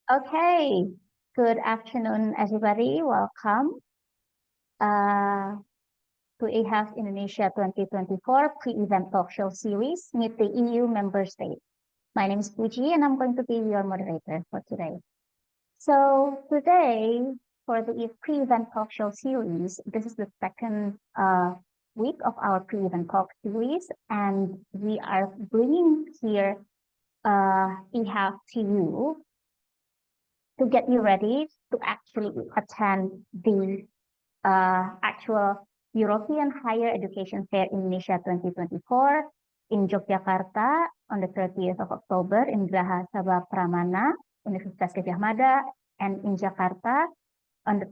Okay, good afternoon, everybody. Welcome to EHEF Indonesia 2024 pre-event talk show series, Meet the EU Member State. My name is Puji, and I'm going to be your moderator for today. So today, for the pre-event talk show series, this is the second week of our pre-event talk series, and we are bringing here EHEF to you to get you ready to actually attend the actual European Higher Education Fair Indonesia 2024 in Yogyakarta on the 30th of October in Geraha Sabha Pramana, Universitas Gadjah Mada, and in Jakarta on the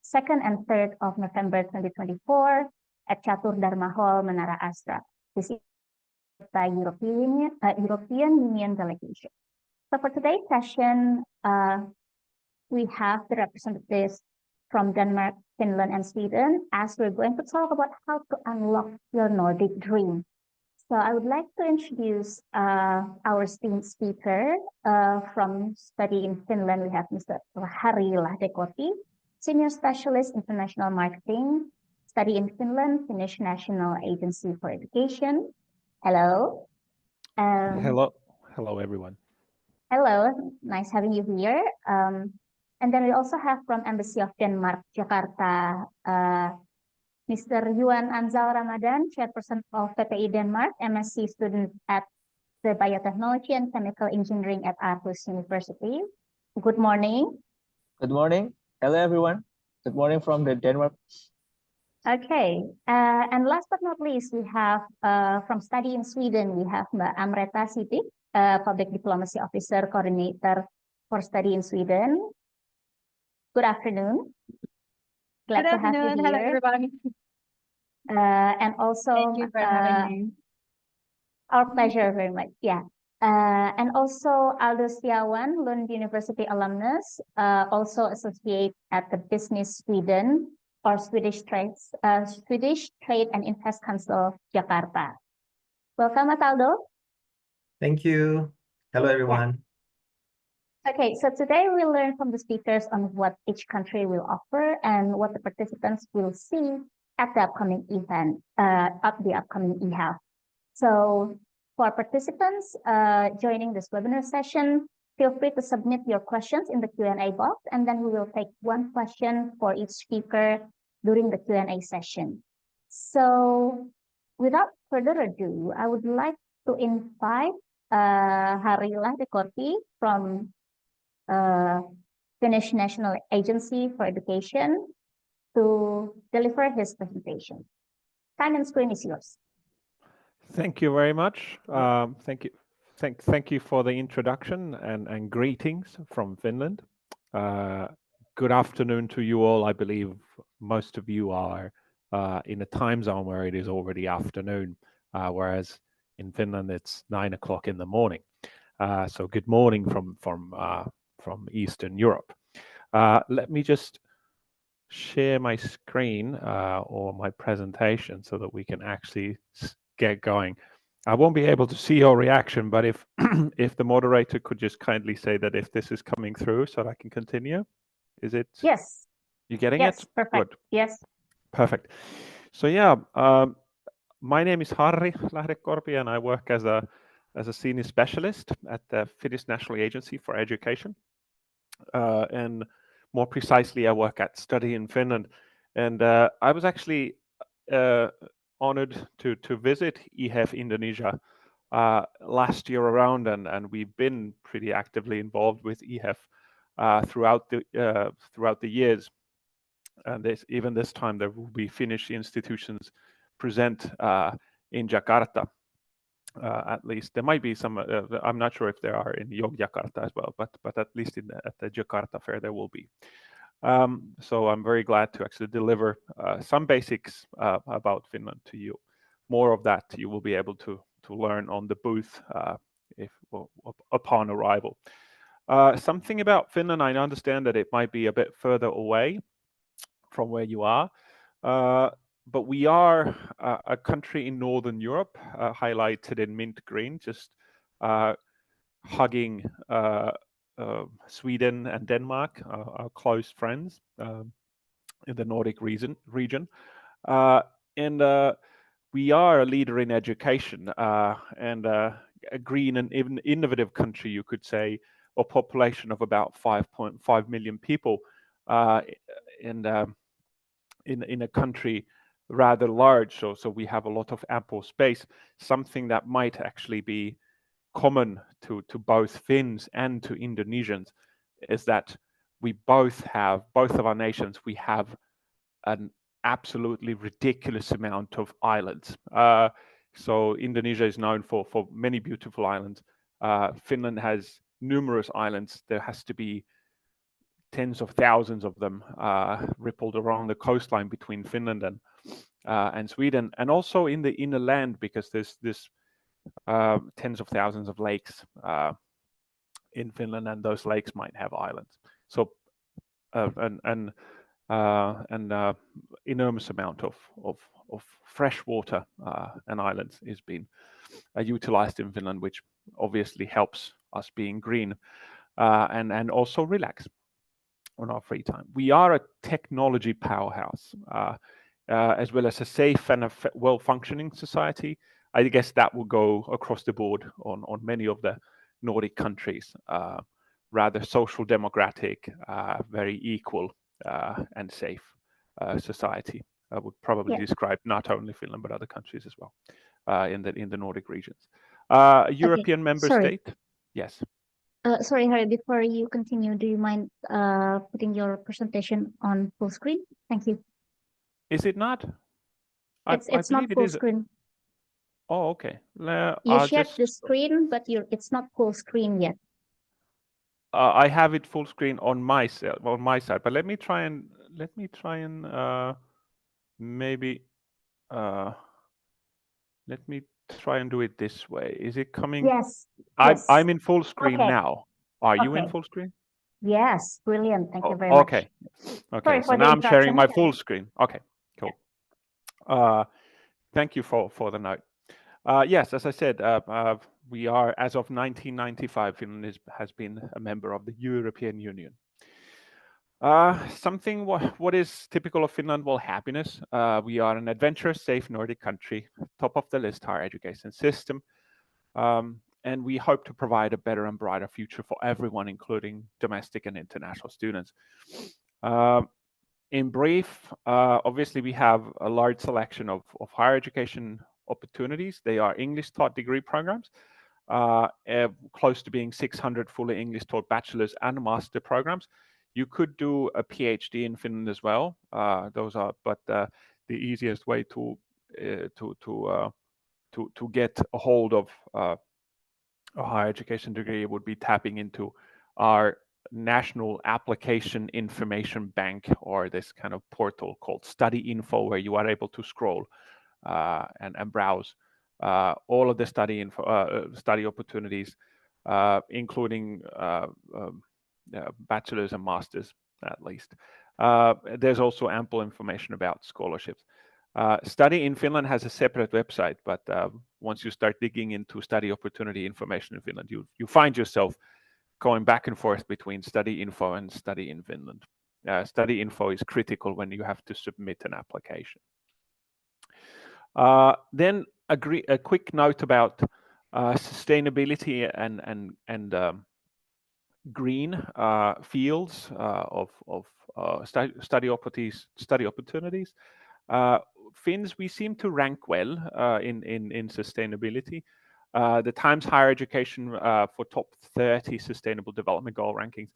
2nd and 3rd of November 2024 at Catur Dharma Hall, Menara Astra. This is the European Union delegation. So for today's session, we have the representatives from Denmark, Finland, and Sweden, as we're going to talk about how to unlock your Nordic dream. So I would like to introduce our esteemed speaker from study in Finland. We have Mr. Harri Lähdekorpi, Senior Specialist International Marketing, study in Finland, Finnish National Agency for Education. Hello. Hello, everyone. Hello, nice having you here. And then we also have from Embassy of Denmark, Jakarta, Mr. Yuan Anzal Ramadhan, Chairperson of PPI Denmark, MSc student at the Biotechnology and Chemical Engineering at Aarhus University. Good morning. Good morning. Hello, everyone. Good morning from Denmark. Okay, and last but not least, we have from study in Sweden, we have Amreta Sidik, Public Diplomacy Officer Coordinator for study in Sweden. Good afternoon. Glad to have you here. Hello, everybody. And also, thank you for having me. Our pleasure very much. Yeah. And also Aldo Setiawan, Lund University alumnus, also associate at the Business Sweden or Swedish Trade and Invest Council, Jakarta. Welcome, Aldo. Thank you. Hello, everyone. Yeah. Okay, so today we'll learn from the speakers on what each country will offer and what the participants will see at the upcoming event, at the upcoming EHEF. So for participants joining this webinar session, feel free to submit your questions in the Q&A box, and then we will take one question for each speaker during the Q&A session. So without further ado, I would like to invite Harri Lähdekorpi from Finnish National Agency for Education to deliver his presentation. Time and screen is yours. Thank you very much. Thank you for the introduction and greetings from Finland. Good afternoon to you all. I believe most of you are in a time zone where it is already afternoon, whereas in Finland it's 9 o'clock in the morning. So good morning from Eastern Europe. Let me just share my screen or my presentation so that we can actually get going. I won't be able to see your reaction, but if if the moderator could just kindly say that if this is coming through so that I can continue. Is it? Yes. You getting it? Yes, perfect. Good. Yes. Perfect. So yeah, my name is Harri Lähdekorpi, and I work as a senior specialist at the Finnish National Agency for Education. And more precisely, I work at Study in Finland. And I was actually honored to visit EHEF Indonesia last year around, and we've been pretty actively involved with EHEF throughout the years. And even this time, there will be Finnish institutions present in Jakarta. At least there might be some. I'm not sure if there are in Yogyakarta as well, but at least at the Jakarta fair there will be. So I'm very glad to actually deliver some basics about Finland to you. More of that you will be able to learn on the booth upon arrival. Something about Finland, I understand that it might be a bit further away from where you are, but we are a country in Northern Europe, highlighted in mint green, just hugging Sweden and Denmark are close friends in the Nordic region. And we are a leader in education and a green and even innovative country, you could say, a population of about 5.5 million people in a country rather large. So we have a lot of ample space, something that might actually be common to both Finns and to Indonesians is that we both of our nations, we have an absolutely ridiculous amount of islands. So Indonesia is known for many beautiful islands. Finland has numerous islands. There has to be tens of thousands of them rippled around the coastline between Finland and Sweden, and also in the inner land, because there's tens of thousands of lakes in Finland, and those lakes might have islands. So enormous amount of fresh water and islands is being utilized in Finland, which obviously helps us being green and also relax on our free time. We are a technology powerhouse as well as a safe and a well-functioning society. I guess that will go across the board on many of the Nordic countries. Rather social democratic, very equal and safe society. I would probably describe not only Finland but other countries as well in the Nordic regions. European member state. Yes. Sorry, Harry, before you continue, do you mind putting your presentation on full screen? Thank you. Is it not? It's not full screen. Oh, okay. You shared the screen, but it's not full screen yet. I have it full screen on my side, but let me try and maybe let me try and do it this way. Is it coming? Yes. I'm in full screen Okay. now. Are you in Okay. full screen? Yes, brilliant. Thank you very much. Okay. Sorry So for the now I'm sharing interruption. my full screen. Okay, cool. Thank you for the note. Yes, as I said, we are, as of 1995, Finland has been a member of the European Union. Something what is typical of Finland? Well, happiness. We are an adventurous, safe Nordic country, top of the list higher education system, and we hope to provide a better and brighter future for everyone, including domestic and international students. In brief, obviously we have a large selection of higher education opportunities. They are English taught degree programs, close to being 600 fully English taught bachelor's and master programs. You could do a PhD in Finland as well. Those are, but the easiest way to get a hold of a higher education degree would be tapping into our national application information bank, or this kind of portal called Study Info, where you are able to scroll and browse all of the study opportunities, including bachelor's and master's at least. There's also ample information about scholarships. Study in Finland has a separate website, but once you start digging into study opportunity information in Finland, you find yourself going back and forth between Study Info and Study in Finland. Study Info is critical when you have to submit an application. Then a quick note about sustainability and green fields of study opportunities. Finns, we seem to rank well in sustainability. The Times Higher Education for top 30 Sustainable Development Goal rankings.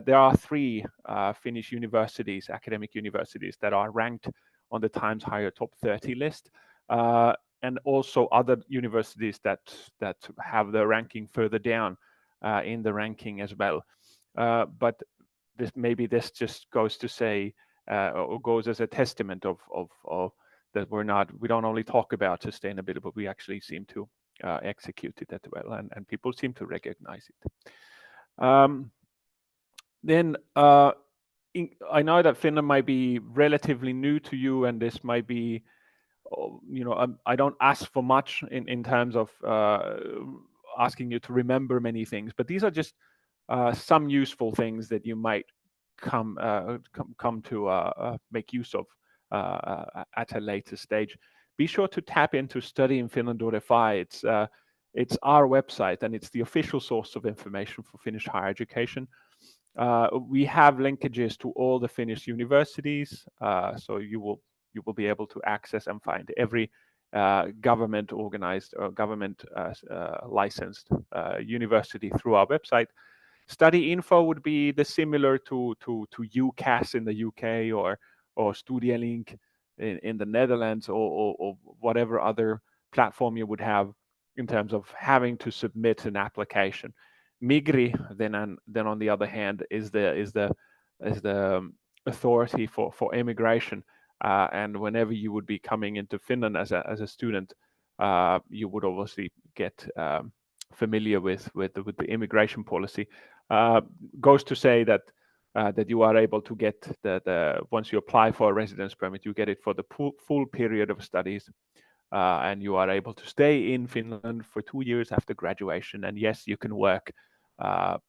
There are 3 Finnish universities, academic universities, that are ranked on the Times Higher top 30 list, and also other universities that have the ranking further down in the ranking as well. But this just goes to say, or goes as a testament of that we don't only talk about sustainability, but we actually seem to execute it as well, and people seem to recognize it. Then I know that Finland might be relatively new to you, and this might be, I don't ask for much in terms of asking you to remember many things, but these are just some useful things that you might come to make use of at a later stage. Be sure to tap into studyinfinland.fi. It's our website, and it's the official source of information for Finnish higher education. We have linkages to all the Finnish universities, so you will be able to access and find every government organized or government licensed university through our website. Study info would be similar to UCAS in the UK or Studielink in the Netherlands, or whatever other platform you would have in terms of having to submit an application. Migri then on the other hand is the authority for immigration, and whenever you would be coming into Finland as a student, you would obviously get familiar with the immigration policy. Goes to say that you are able to get the once you apply for a residence permit, you get it for the full period of studies, and you are able to stay in Finland for 2 years after graduation. And yes, you can work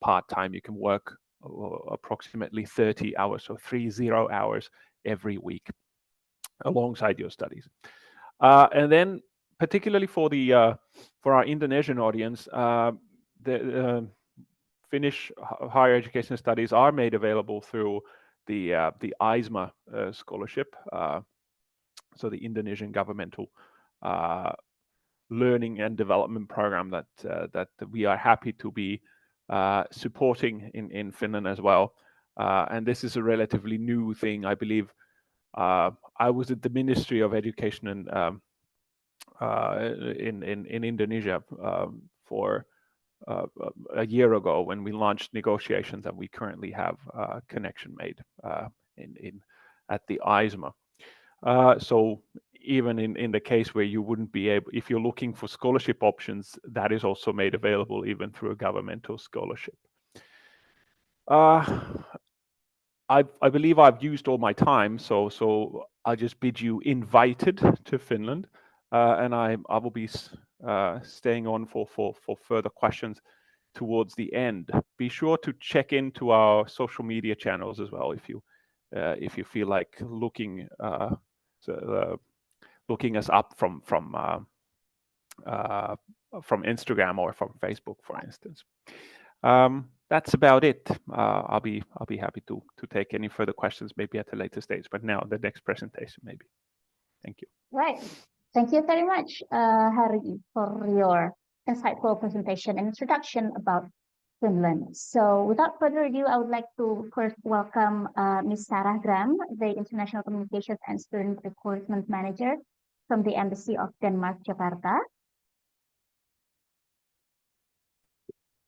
part-time. You can work approximately 30 hours, so 30 hours every week alongside your studies. And then particularly for our Indonesian audience, the Finnish higher education studies are made available through the ISMA scholarship, so the Indonesian governmental learning and development program that we are happy to be supporting in Finland as well. And this is a relatively new thing, I believe. I was at the Ministry of Education in Indonesia for a year ago when we launched negotiations, and we currently have a connection made at the ISMA. So even in the case where you wouldn't be able, if you're looking for scholarship options, that is also made available even through a governmental scholarship. I believe I've used all my time, so I just bid you invited to Finland, and I will be staying on for further questions towards the end. Be sure to check into our social media channels as well if you feel like looking us up from Instagram or from Facebook, for instance. That's about it. I'll be happy to take any further questions maybe at a later stage, but now the next presentation maybe. Thank you. Right. Thank you very much, Harri, for your insightful presentation and introduction about Finland. So without further ado, I would like to first welcome Ms. Sarah Graham, the International Communications and Student Recruitment Manager from the Embassy of Denmark, Jakarta.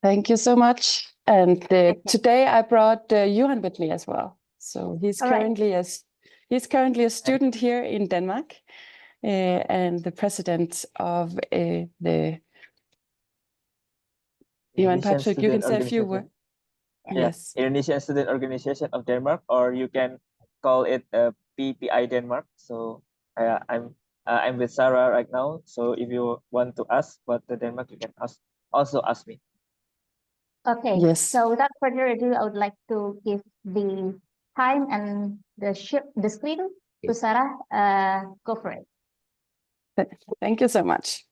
Thank you so much. And today I brought Yuan with me as well. So he's currently a student here in Denmark, and the president of the Yuan. Perhaps you can say a few words. Yes, Indonesian Student Organization of Denmark, or you can call it PPI Denmark. So I'm with Sarah right now. So if you want to ask about the Denmark, you can also ask me. Okay. Yes. So without further ado, I would like to give the time and the screen to Sarah. Go for it. Thank you so much.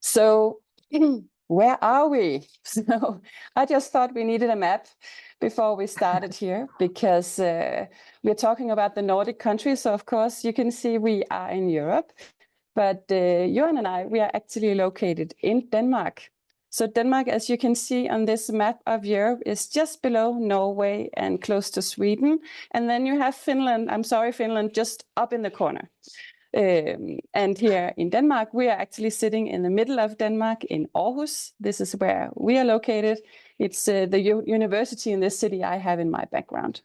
So where are we? So I just thought we needed a map before we started here, because we're talking about the Nordic countries. So of course you can see we are in Europe, but Yuan and we are actually located in Denmark. So Denmark, as you can see on this map of Europe, is just below Norway and close to Sweden. And then you have Finland, Finland just up in the corner. And here in Denmark, we are actually sitting in the middle of Denmark in Aarhus. This is where we are located. It's the university in this city I have in my background.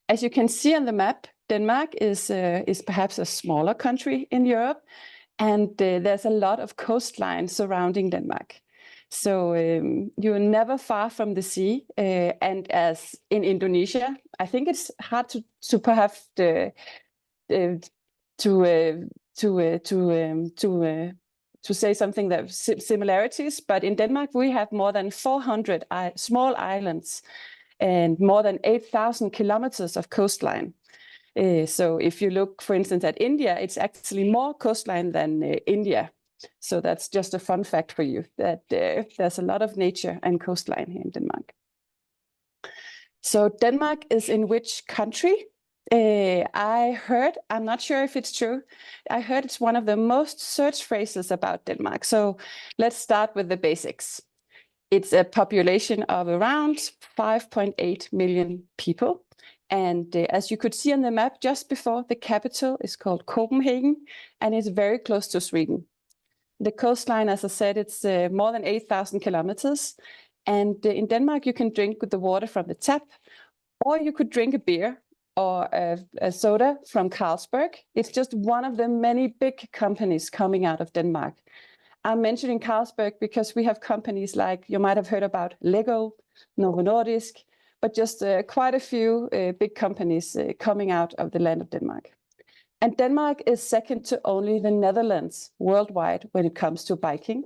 As you can see on the map, Denmark is perhaps a smaller country in Europe, and there's a lot of coastline surrounding Denmark. So you're never far from the sea, and as in Indonesia, I think it's hard to perhaps to say something that similarities, but in Denmark we have more than 400 small islands and more than 8,000 kilometers of coastline. So if you look, for instance, at India, it's actually more coastline than India. So that's just a fun fact for you, that there's a lot of nature and coastline here in Denmark. So Denmark is in which country? I heard, I'm not sure if it's true, I heard it's one of the most searched phrases about Denmark. So let's start with the basics. It's a population of around 5.8 million people. And as you could see on the map just before, the capital is called Copenhagen, and it's very close to Sweden. The coastline, as I said, it's more than 8,000 kilometers. And in Denmark, you can drink the water from the tap, or you could drink a beer or a soda from Carlsberg. It's just one of the many big companies coming out of Denmark. I'm mentioning Carlsberg because we have companies like, you might have heard about Lego, Novo Nordisk, but just quite a few big companies coming out of the land of Denmark. And Denmark is second to only the Netherlands worldwide when it comes to biking.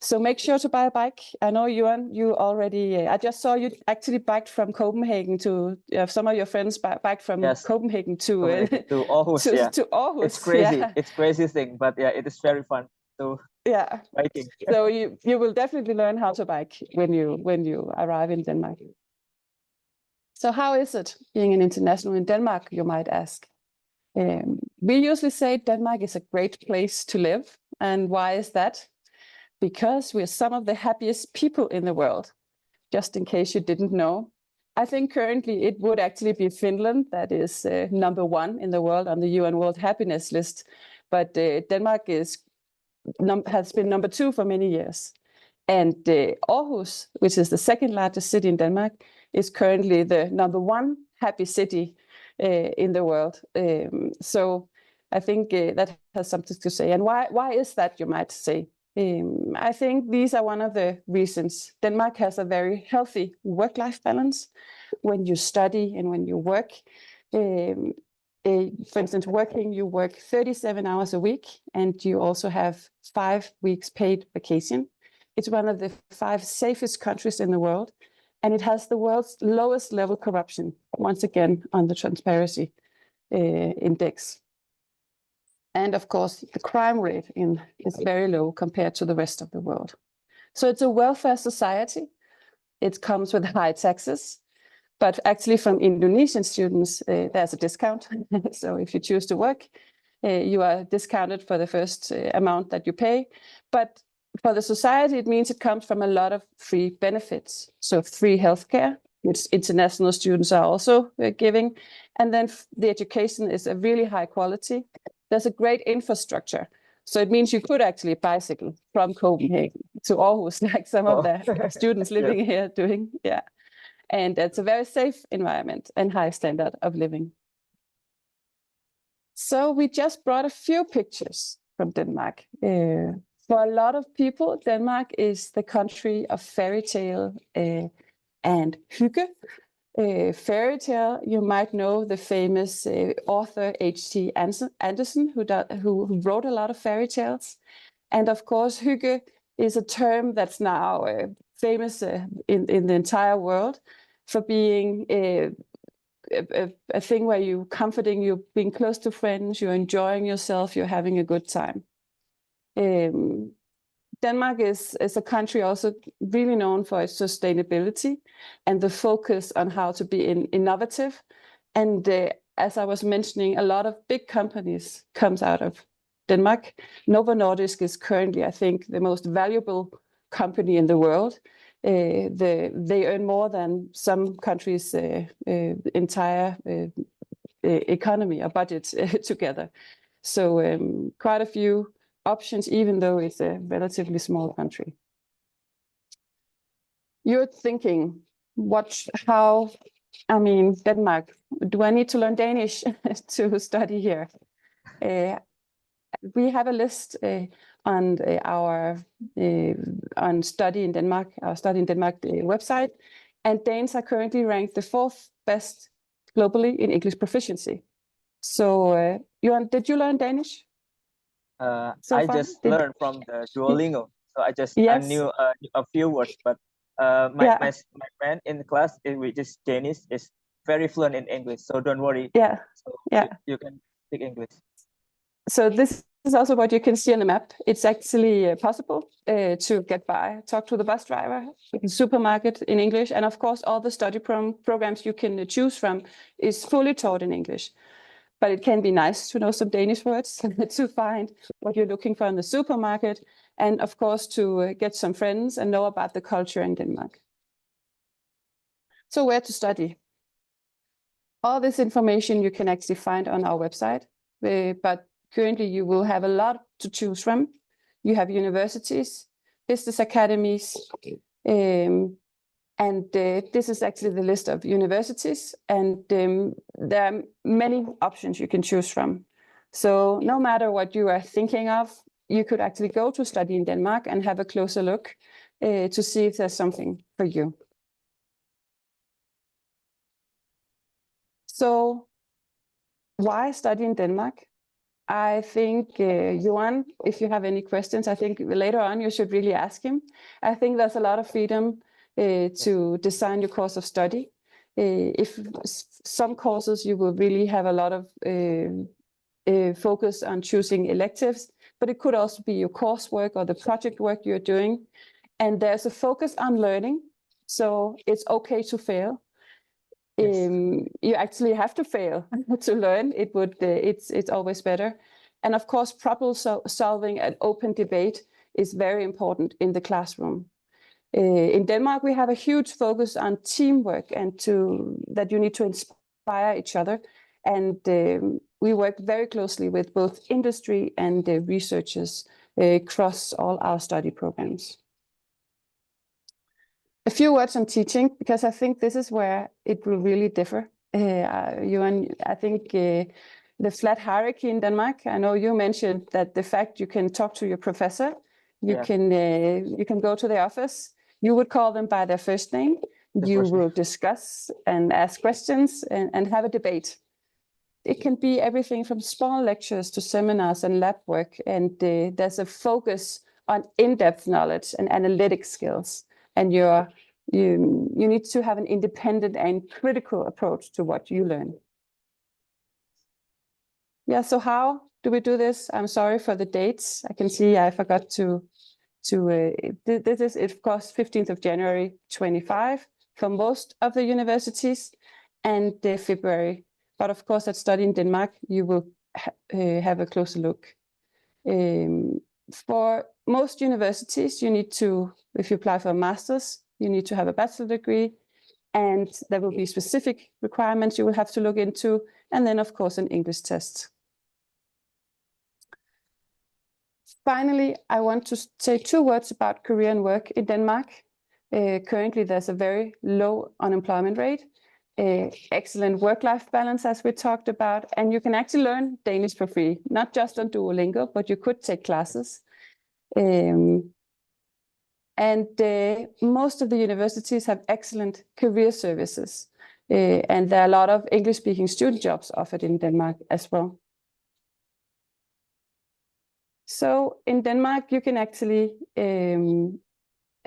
So make sure to buy a bike. I know, Yuan, you already, I just saw you actually biked from Copenhagen to, some of your friends biked from Copenhagen to Aarhus. to Aarhus. It's crazy. Yeah. It's crazy thing, but yeah, it is very fun to biking. So you will definitely learn how to bike when you arrive in Denmark. So how is it being an international in Denmark, you might ask? We usually say Denmark is a great place to live. And why is that? Because we're some of the happiest people in the world, just in case you didn't know. I think currently it would actually be Finland that is #1 in the world on the UN World Happiness List. But Denmark has been #2 for many years. And Aarhus, which is the second largest city in Denmark, is currently the #1 happy city in the world. So I think that has something to say. And why is that, you might say? I think these are one of the reasons. Denmark has a very healthy work-life balance when you study and when you work. For instance, working, you work 37 hours a week, and you also have 5 weeks paid vacation. It's one of the 5 safest countries in the world, and it has the world's lowest level corruption, once again, on the Transparency Index. And of course, the crime rate is very low compared to the rest of the world. So it's a welfare society. It comes with high taxes, but actually from Indonesian students, there's a discount. So if you choose to work, you are discounted for the first amount that you pay. But for the society, it means it comes from a lot of free benefits. So free healthcare, which international students are also giving. And then the education is a really high quality. There's a great infrastructure. So it means you could actually bicycle from Copenhagen to Aarhus, like some of the students living here doing. Yeah. And it's a very safe environment and high standard of living. So we just brought a few pictures from Denmark. For a lot of people, Denmark is the country of fairy tale and hygge. Fairy tale, you might know the famous author H.T. Andersen, who wrote a lot of fairy tales. And of course, hygge is a term that's now famous in the entire world for being a thing where you're comforting, you're being close to friends, you're enjoying yourself, you're having a good time. Denmark is a country also really known for its sustainability and the focus on how to be innovative. And as I was mentioning, a lot of big companies comes out of Denmark. Novo Nordisk is currently, I think, the most valuable company in the world. They earn more than some countries' entire economy or budget together. So quite a few options, even though it's a relatively small country. You're thinking, Denmark, do I need to learn Danish to study here? We have a list on on Study in Denmark, our Study in Denmark website, and Danes are currently ranked the 4th best globally in English proficiency. So, Yuan, did you learn Danish? so I far? just learned from the Duolingo, so I Yes. knew a few words, but Yeah. my friend in the class, which is Danish, is very fluent in English, so don't worry. Yeah. So Yeah. you can speak English. So this is also what you can see on the map. It's actually possible to get by, talk to the bus driver, the supermarket in English, and of course all the study programs you can choose from is fully taught in English. But it can be nice to know some Danish words to find what you're looking for in the supermarket, and of course to get some friends and know about the culture in Denmark. So where to study? All this information you can actually find on our website, but currently you will have a lot to choose from. You have universities, business academies, and this is actually the list of universities, and there are many options you can choose from. So no matter what you are thinking of, you could actually go to study in Denmark and have a closer look to see if there's something for you. So why study in Denmark? I think, Yuan, if you have any questions, I think later on you should really ask him. I think there's a lot of freedom to design your course of study. If some courses you will really have a lot of focus on choosing electives, but it could also be your coursework or the project work you're doing. And there's a focus on learning, so it's okay to fail. Yes. You actually have to fail to learn. It's always better. And of course, problem solving and open debate is very important in the classroom. In Denmark, we have a huge focus on teamwork and that you need to inspire each other. And we work very closely with both industry and researchers across all our study programs. A few words on teaching, because I think this is where it will really differ. Yuan, I think the flat hierarchy in Denmark, I know you mentioned that the fact you can talk to your professor, you can go to the office, you would call them by their first name, you will discuss and ask questions and have a debate. It can be everything from small lectures to seminars and lab work, and there's a focus on in-depth knowledge and analytic skills. And you need to have an independent and critical approach to what you learn. Yeah, so how do we do this? I'm sorry for the dates. I can see I forgot this is, of course, 15th of January 25 for most of the universities, and February. But of course, at Study in Denmark, you will have a closer look. For most universities, you need to, if you apply for a master's, you need to have a bachelor degree, and there will be specific requirements you will have to look into, and then, of course, an English test. Finally, I want to say 2 words about career and work in Denmark. Currently, there's a very low unemployment rate, excellent work-life balance, as we talked about, and you can actually learn Danish for free, not just on Duolingo, but you could take classes. Most of the universities have excellent career services, and there are a lot of English-speaking student jobs offered in Denmark as well. So in Denmark, you can actually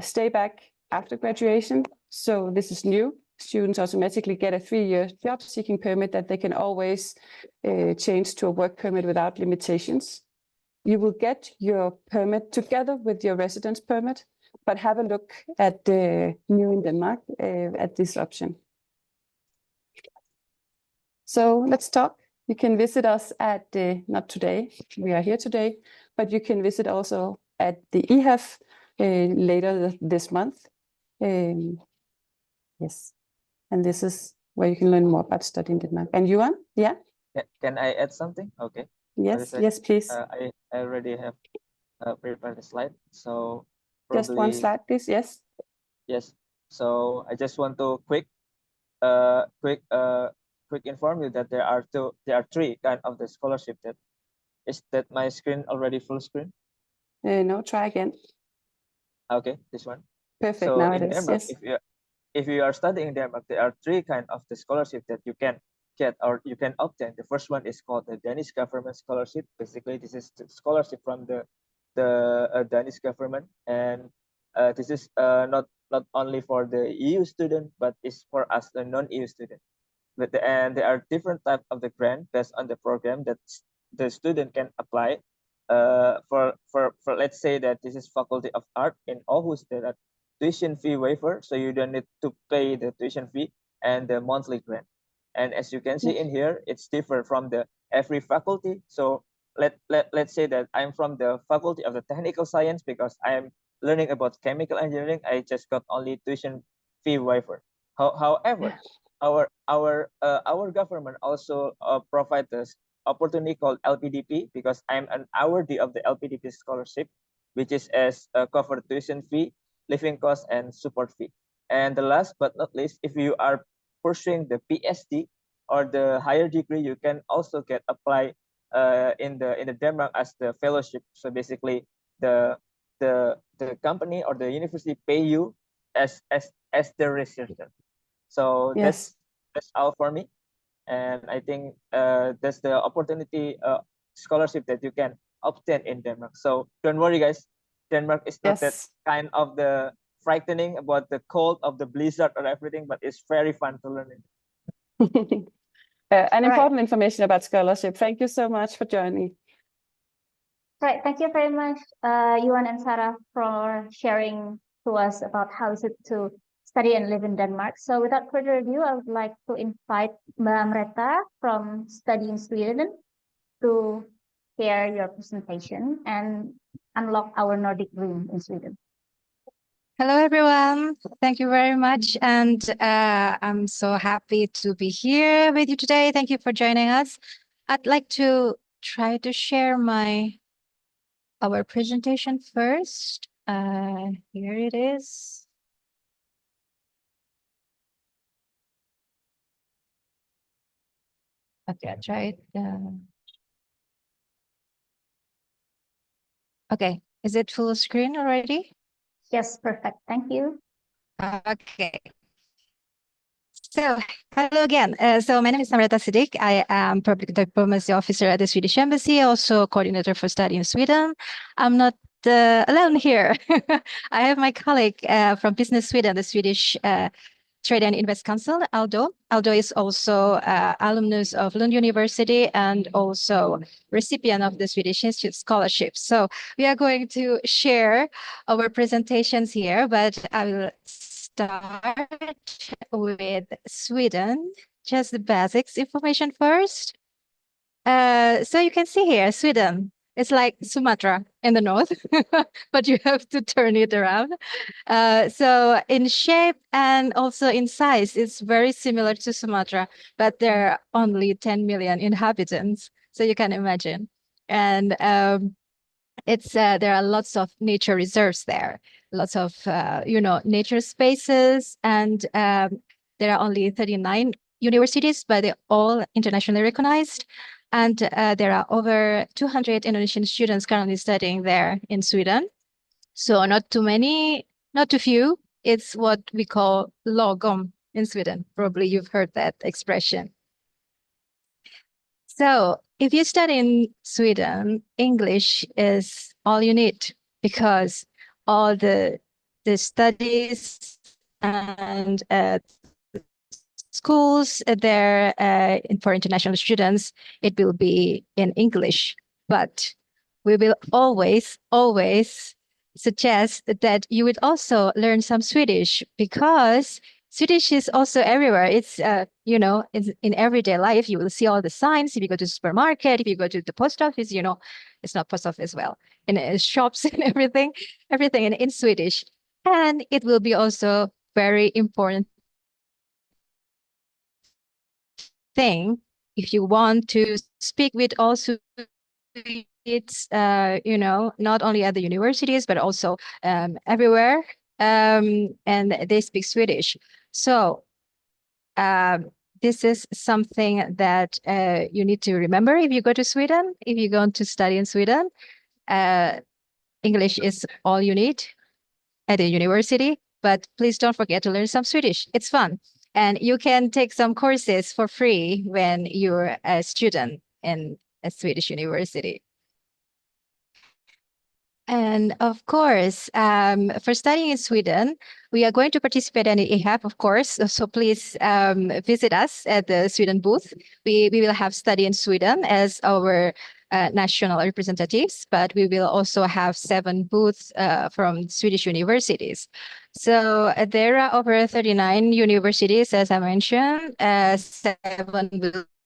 stay back after graduation. So this is new. Students automatically get a 3-year job-seeking permit that they can always change to a work permit without limitations. You will get your permit together with your residence permit, but have a look at new in Denmark at this option. So let's talk. You can visit us at, not today, we are here today, but you can visit also at the EHEF later this month. Yes, and this is where you can learn more about studying Denmark. And Yuan, yeah? Can I add something? Okay. Yes, yes, please. I already have prepared the slide, so just one slide, please. Yes. Yes. So I just want to quick inform you that there are 3 kind of the scholarship. That my screen already full screen? No, try again. Okay, this one. Perfect. So now in it is. Denmark, Yes. if you are studying in Denmark, there are 3 kind of the scholarship that you can get or you can obtain. The first one is called the Danish government scholarship. Basically, this is the scholarship from the Danish government, and this is not only for the EU student, but it's for us, the non-EU student. And there are different types of the grant based on the program that the student can apply. For let's say that this is Faculty of Art in Aarhus, there are tuition fee waiver, so you don't need to pay the tuition fee and the monthly grant. And as you can see in here, it's different from the every faculty. So let's say that I'm from the Faculty of the Technical Science because I am learning about chemical engineering. I just got only tuition fee waiver. However, our government also provide this opportunity called LPDP because I'm an awardee of the LPDP scholarship, which is as cover tuition fee, living cost, and support fee. And the last but not least, if you are pursuing the PhD or the higher degree, you can also get apply in the Denmark as the fellowship. So basically, the company or the university pay you as the researcher. So Yes. that's all for me, and I think that's the opportunity scholarship that you can obtain in Denmark. So don't worry, guys. Denmark is not that Yes. kind of the frightening about the cold of the blizzard or everything, but it's very fun to learn it. An Right. important information about scholarship. Thank you so much for joining. Right. Thank you very much, Yuan and Sarah, for sharing to us about how is it to study and live in Denmark. So without further ado, I would like to invite Amreta from Study in Sweden to share your presentation and unlock our Nordic dream in Sweden. Hello, everyone. Thank you very much. And I'm so happy to be here with you today. Thank you for joining us. I'd like to try to share our presentation first. Here it is. Okay, I'll try it. Okay, is it full screen already? Yes, perfect. Thank you. Okay. So, hello again. So my name is Amreta Sidik. I am Public Diplomacy Officer at the Swedish Embassy, also Coordinator for Study in Sweden. I'm not alone here. I have my colleague from Business Sweden, the Swedish Trade and Invest Council, Aldo. Aldo is also alumnus of Lund University and also recipient of the Swedish Institute Scholarship. So we are going to share our presentations here, but I will start with Sweden, just the basics information first. So you can see here, Sweden, it's like Sumatra in the north, but you have to turn it around. So in shape and also in size, it's very similar to Sumatra, but there are only 10 million inhabitants. So you can imagine. And there are lots of nature reserves there, lots of nature spaces, and there are only 39 universities, but they're all internationally recognized. And there are over 200 Indonesian students currently studying there in Sweden. So not too many, not too few. It's what we call lagom in Sweden. Probably you've heard that expression. So if you study in Sweden, English is all you need because all the studies and schools there for international students, it will be in English. But we will always suggest that you would also learn some Swedish because Swedish is also everywhere. It's, in everyday life, you will see all the signs. If you go to the supermarket, if you go to the post office, it's not post office, well, in shops and everything in Swedish. And it will be also very important thing if you want to speak with all Swedes, not only at the universities, but also everywhere. And they speak Swedish. So this is something that you need to remember if you go to Sweden, if you're going to study in Sweden. English is all you need at the university, but please don't forget to learn some Swedish. It's fun. And you can take some courses for free when you're a student in a Swedish university. And of course, for studying in Sweden, we are going to participate in the EHEF, of course. So please visit us at the Sweden booth. We will have Study in Sweden as our national representatives, but we will also have 7 booths from Swedish universities. So there are over 39 universities, as I mentioned. 7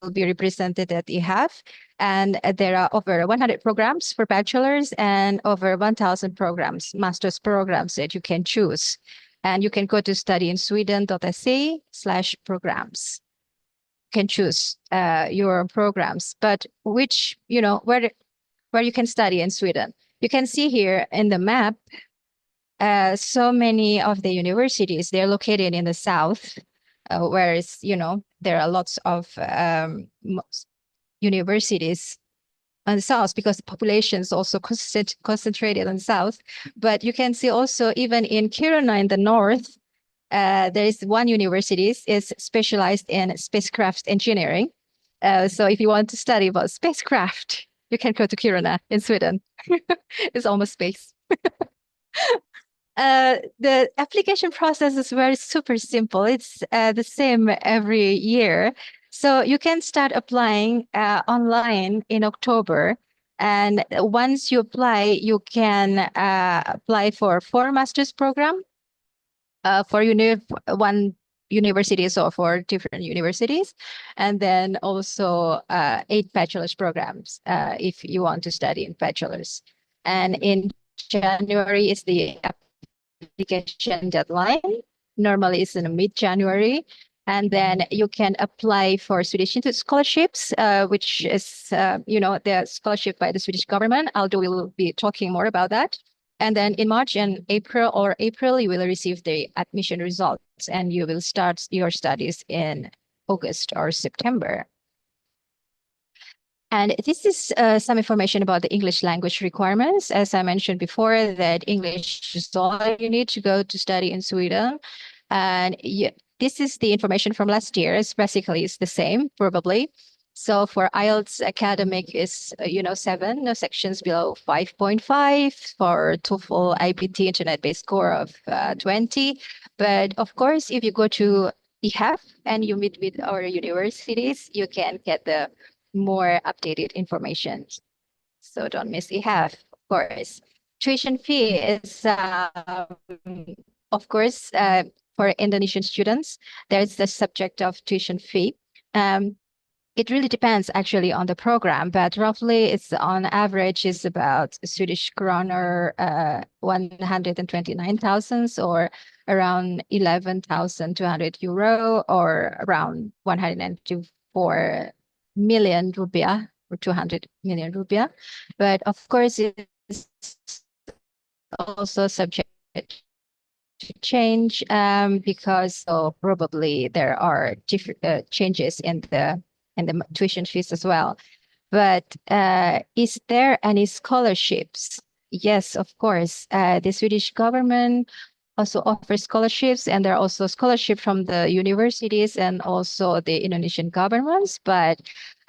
will be represented at EHEF. And there are over 100 programs for bachelor's and over 1,000 programs, master's programs that you can choose. And you can go to studyinSweden.se/programs. You can choose your programs, but which, where you can study in Sweden. You can see here in the map, so many of the universities, they're located in the south, whereas, there are lots of universities on the south because the population is also concentrated on the south. But you can see also even in Kiruna in the north, there is one university is specialized in spacecraft engineering. So if you want to study about spacecraft, you can go to Kiruna in Sweden. It's almost space. The application process is super simple. It's the same every year. So you can start applying online in October. And once you apply, you can apply for 4 master's program for one universities or 4 different universities. And then also 8 bachelor's programs if you want to study in bachelor's. And in January is the application deadline. Normally it's in mid-January. And then you can apply for Swedish Institute scholarships, which is, the scholarship by the Swedish government. Aldo will be talking more about that. And then in March and April, you will receive the admission results and you will start your studies in August or September. And this is some information about the English language requirements. As I mentioned before, that English is all you need to go to study in Sweden. And this is the information from last year. It's basically the same, probably. So for IELTS academic is, 7, no sections below 5.5. For TOEFL IBT internet-based score of 20. But of course, if you go to EHEF and you meet with our universities, you can get the more updated information. So don't miss EHEF, of course. Tuition fee is, of course, for Indonesian students, there's the subject of tuition fee. It really depends actually on the program, but roughly it's on average is about Swedish kroner 129,000 or around 11,200 euro or around 194 million rupiah or 200 million rupiah. But of course, it's also subject to change because probably there are different changes in the tuition fees as well. But is there any scholarships? Yes, of course. The Swedish government also offers scholarships, and there are also scholarships from the universities and also the Indonesian governments. But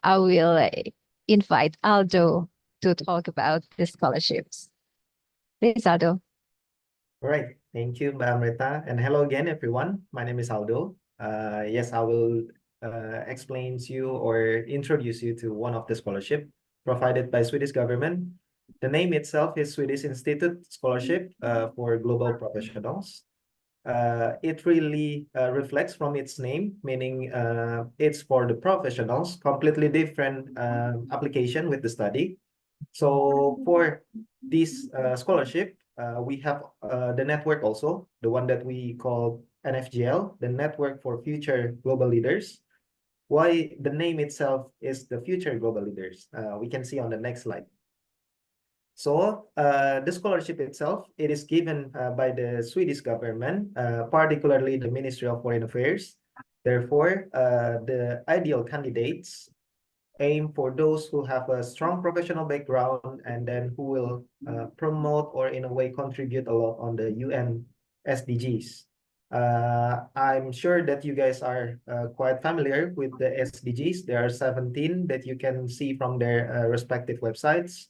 I will invite Aldo to talk about the scholarships. Please, Aldo. All right. Thank you, Amreta. And hello again, everyone. My name is Aldo. Yes, I will explain to you or introduce you to one of the scholarship provided by Swedish government. The name itself is Swedish Institute Scholarship for Global Professionals. It really reflects from its name, meaning it's for the professionals, completely different application with the study. So for this scholarship, we have the network also, the one that we call NFGL, the Network for Future Global Leaders. Why the name itself is the Future Global Leaders? We can see on the next slide. So the scholarship itself, it is given by the Swedish government, particularly the Ministry of Foreign Affairs. Therefore, the ideal candidates aim for those who have a strong professional background and then who will promote or in a way contribute a lot on the UN SDGs. I'm sure that you guys are quite familiar with the SDGs. There are 17 that you can see from their respective websites.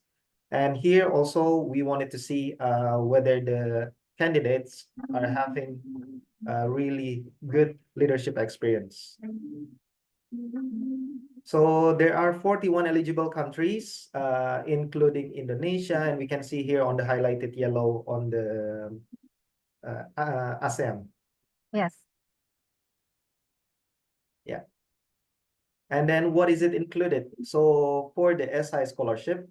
And here also, we wanted to see whether the candidates are having really good leadership experience. So there are 41 eligible countries, including Indonesia, and we can see here on the highlighted yellow on the ASEAN. Yes. Yeah. And then what is it included? So for the SI scholarship,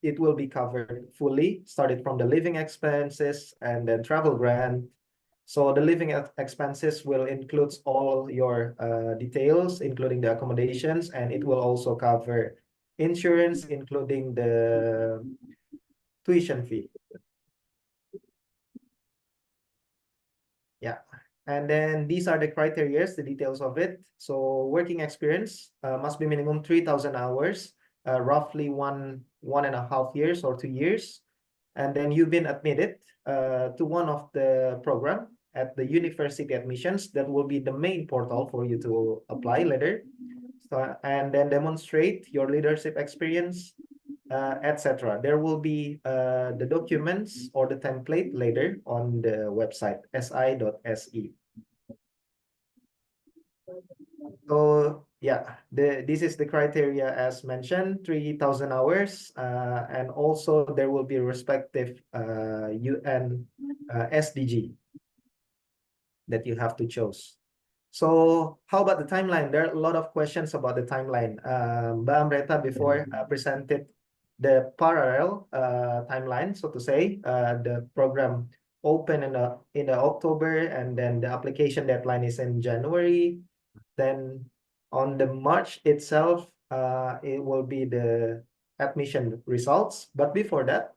it will be covered fully, started from the living expenses and then travel grant. So the living expenses will include all your details, including the accommodations, and it will also cover insurance, including the tuition fee. Yeah. And then these are the criteria, the details of it. So working experience must be minimum 3,000 hours, roughly 1.5 years or 2 years. And then you've been admitted to one of the program at the university admissions. That will be the main portal for you to apply later. So, and then demonstrate your leadership experience, etc. There will be the documents or the template later on the website si.se. So yeah, this is the criteria as mentioned, 3,000 hours, and also there will be respective UN SDG that you have to choose. So how about the timeline? There are a lot of questions about the timeline. Mbak Amreta before presented the parallel timeline, so to say. The program opened in the October, and then the application deadline is in January. Then on the March itself, it will be the admission results. But before that,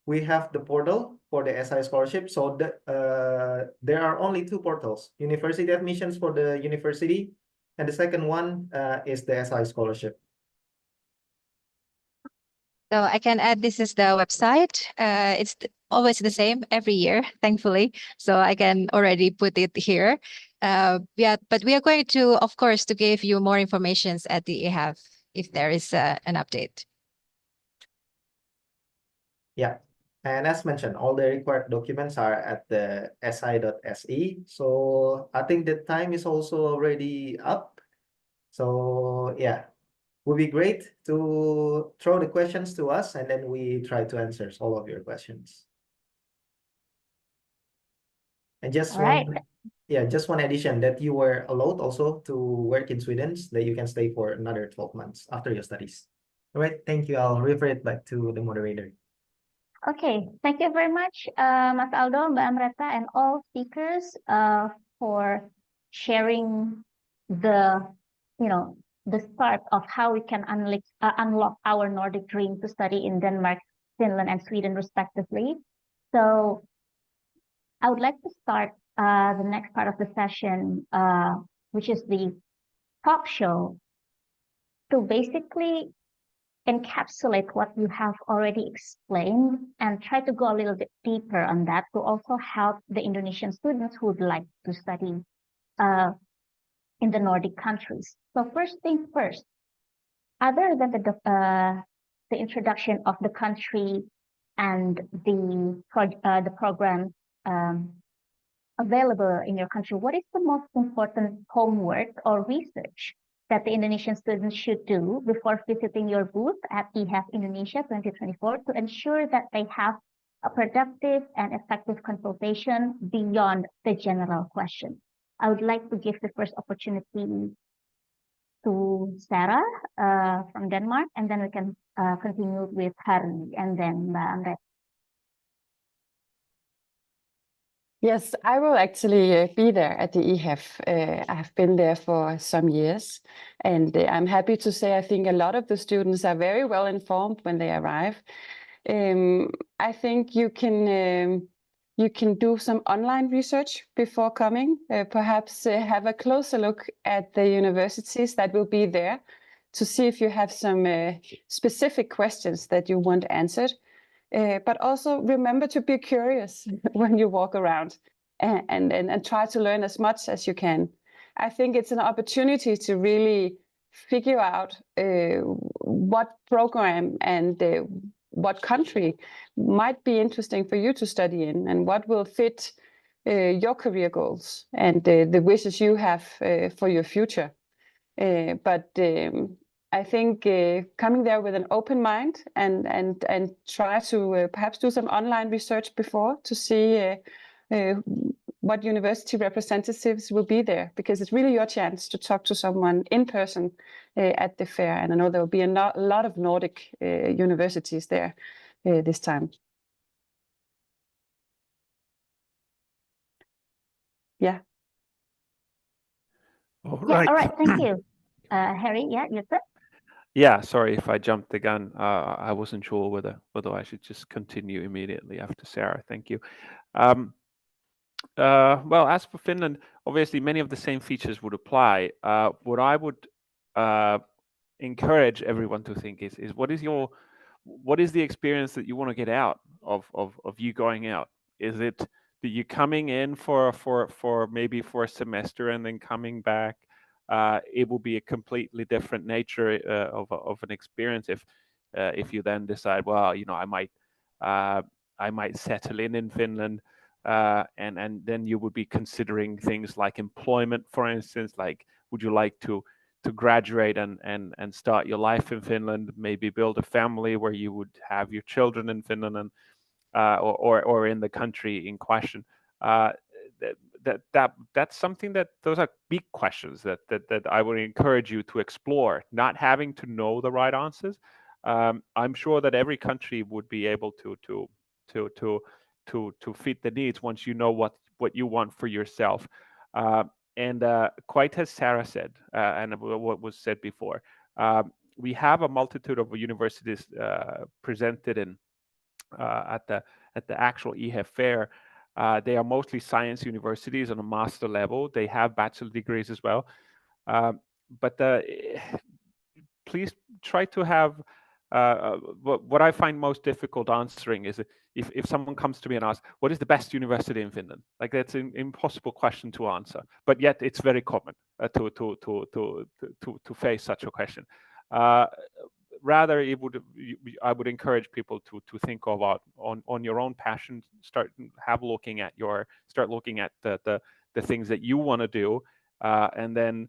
we have the portal for the SI scholarship. So there are only two portals: university admissions for the university, and the second one is the SI scholarship. So I can add, this is the website. It's always the same every year, thankfully. So I can already put it here. Yeah, but we are going to, of course, to give you more information at the EHEF if there is an update. Yeah. And as mentioned, all the required documents are at the si.se. So I think the time is also already up. So yeah, would be great to throw the questions to us, and then we try to answer all of your questions. And just just one addition, that you were allowed also to work in Sweden, that you can stay for another 12 months after your studies. All right, thank you. I'll refer it back to the moderator. Okay, thank you very much, Mas Aldo, Mbak Amreta, and all speakers for sharing the, the start of how we can unlock our Nordic dream to study in Denmark, Finland, and Sweden, respectively. So I would like to start the next part of the session, which is the talk show, to basically encapsulate what you have already explained and try to go a little bit deeper on that to also help the Indonesian students who would like to study in the Nordic countries. So first thing first, other than the introduction of the country and the program available in your country, what is the most important homework or research that the Indonesian students should do before visiting your booth at EHEF Indonesia 2024 to ensure that they have a productive and effective consultation beyond the general question? I would like to give the first opportunity to Sarah from Denmark, and then we can continue with Harri and then Amreta. Yes, I will actually be there at the EHEF. I have been there for some years, and I'm happy to say I think a lot of the students are very well informed when they arrive. I think you can do some online research before coming, perhaps have a closer look at the universities that will be there to see if you have some specific questions that you want answered. But also remember to be curious when you walk around. and try to learn as much as you can. I think it's an opportunity to really figure out what program and what country might be interesting for you to study in, and what will fit your career goals and the wishes you have for your future. But I think coming there with an open mind and try to perhaps do some online research before to see what university representatives will be there, because it's really your chance to talk to someone in person at the fair. And I know there will be a lot of Nordic universities there this time. Yeah. All Yeah, right. all right, thank you. Harry, yeah, you said? Yeah, sorry if I jumped the gun. I wasn't sure whether I should just continue immediately after Sarah. Thank you. Well, as for Finland, obviously many of the same features would apply. What I would encourage everyone to think is what is the experience that you want to get out of you going out? Is it that you coming in for maybe for a semester and then coming back? It will be a completely different nature of an experience if you then decide, well, you know, I might settle in Finland, and then you would be considering things like employment, for instance, like would you like to graduate and start your life in Finland, maybe build a family where you would have your children in Finland and or in the country in question. That's something that those are big questions that I would encourage you to explore, not having to know the right answers. I'm sure that every country would be able to fit the needs once you know what you want for yourself. And quite as Sarah said, and what was said before, we have a multitude of universities presented in at the actual EHEF fair. They are mostly science universities on a master level. They have bachelor degrees as well. But please try to have what I find most difficult answering is if someone comes to me and asks, what is the best university in Finland? Like that's an impossible question to answer, but yet it's very common to face such a question. Rather, I would encourage people to think about on your own passion. Start looking at the things that you want to do, and then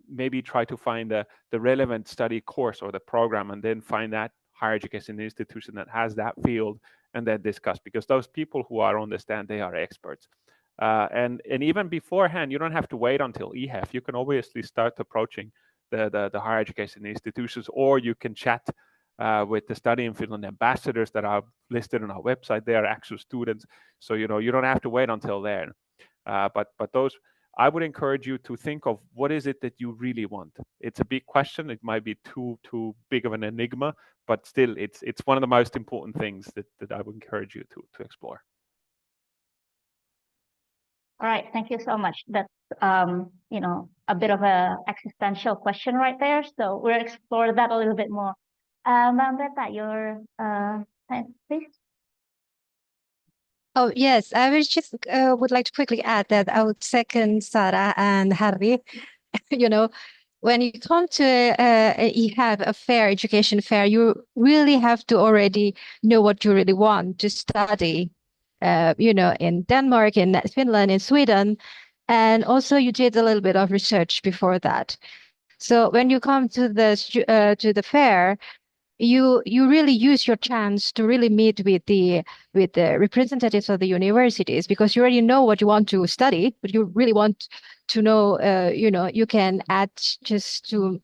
maybe try to find the relevant study course or the program, and then find that higher education institution that has that field, and then discuss, because those people who are on the stand, they are experts. And even beforehand, you don't have to wait until EHEF. You can obviously start approaching the higher education institutions, or you can chat with the Study in Finland ambassadors that are listed on our website. They are actual students, so you don't have to wait until then. But those, I would encourage you to think of what is it that you really want. It's a big question. It might be too big of an enigma, but still, it's one of the most important things that I would encourage you to explore. All right, thank you so much. That's a bit of a existential question right there. So we'll explore that a little bit more. Amreta, your please. Oh, yes, I was just would like to quickly add that I would second Sarah and Harri. When you come to EHEF, a fair, education fair, you really have to already know what you really want to study, in Denmark, in Finland, in Sweden. And also you did a little bit of research before that. So when you come to the fair, you really use your chance to really meet with the representatives of the universities, because you already know what you want to study, but you really want to know, you can add just to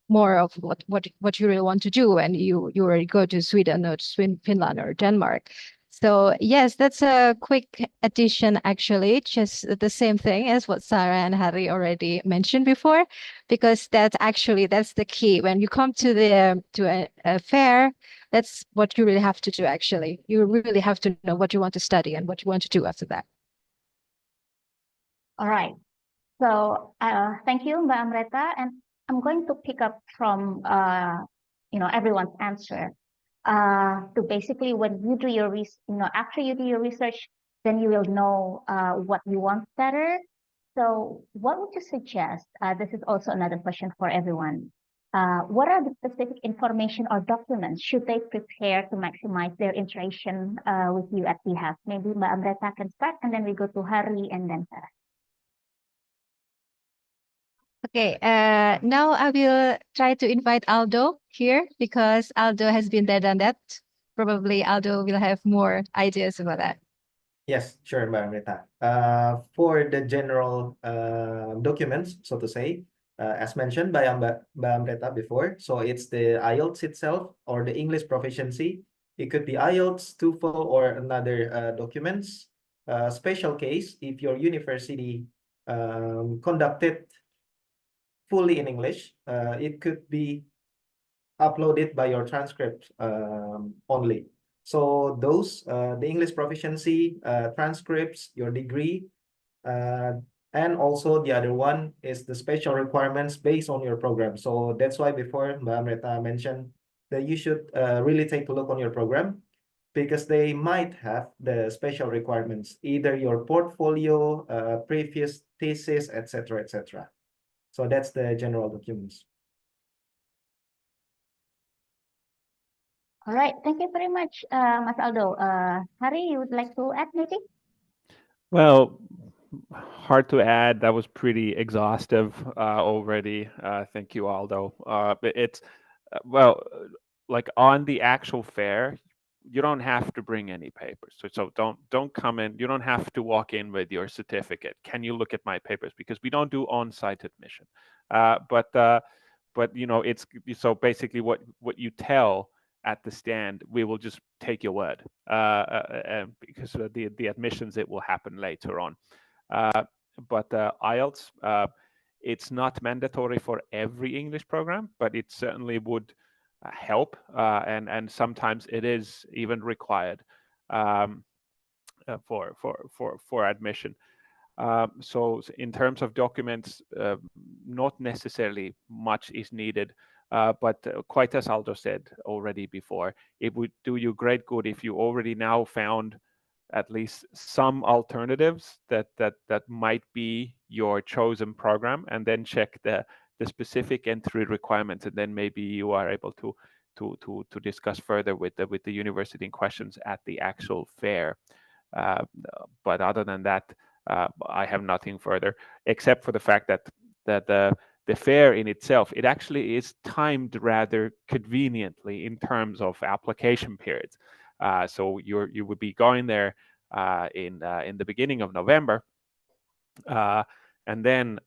more of what you really want to do, and you already go to Sweden or Finland or Denmark. So yes, that's a quick addition, actually, just the same thing as what Sarah and Harri already mentioned before, because that's the key. When you come to a fair, that's what you really have to do, actually. You really have to know what you want to study and what you want to do after that. All right. So thank you, Mbak Amreta. And I'm going to pick up from everyone's answer to basically when you do your after you do your research, then you will know what you want better. So what would you suggest? This is also another question for everyone. What are the specific information or documents should they prepare to maximize their interaction with you at EHEF? Maybe Mbak Amreta can start, and then we go to Harri and then Sarah. Okay, now I will try to invite Aldo here because Aldo has been there, done that. Probably Aldo will have more ideas about that. Yes, sure, Mbak Amreta. For the general documents, so to say, as mentioned by Mbak Amreta before, so it's the IELTS itself or the English proficiency. It could be IELTS, TOEFL, or another documents. Special case, if your university conducted fully in English, it could be uploaded by your transcript only. So those, the English proficiency, transcripts, your degree, and also the other one is the special requirements based on your program. So that's why before Mbak Amreta mentioned that you should really take a look on your program, because they might have the special requirements, either your portfolio, previous thesis, etc., etc. So that's the general documents. All right, thank you very much, Mas Aldo. Harri, you would like to add maybe? Well, hard to add. That was pretty exhaustive already. Thank you, Aldo. But it's well, like on the actual fair, you don't have to bring any papers. So don't come in. You don't have to walk in with your certificate. Can you look at my papers? Because we don't do on-site admission. But you know, it's so basically what you tell at the stand, we will just take your word because the admissions, it will happen later on. But IELTS, it's not mandatory for every English program, but it certainly would help, and sometimes it is even required for admission. So in terms of documents, not necessarily much is needed, but quite as Aldo said already before, it would do you great good if you already now found at least some alternatives that might be your chosen program, and then check the specific entry requirements, and then maybe you are able to discuss further with the university in questions at the actual fair. But other than that, I have nothing further, except for the fact that the fair in itself, it actually is timed rather conveniently in terms of application periods. So you would be going there in the beginning of November, and then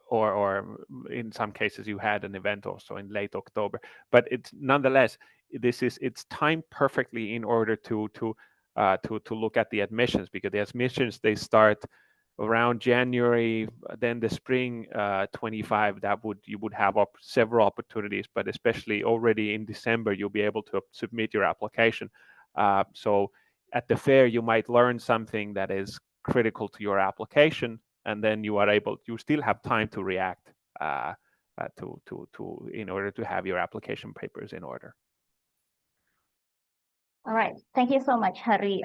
or in some cases you had an event also in late October. But it's nonetheless, it's timed perfectly in order to look at the admissions, because the admissions, they start around January, then the spring 25, you would have several opportunities, but especially already in December you'll be able to submit your application. So at the fair you might learn something that is critical to your application, and then you still have time to react in order to have your application papers in order. All right, thank you so much, Harri.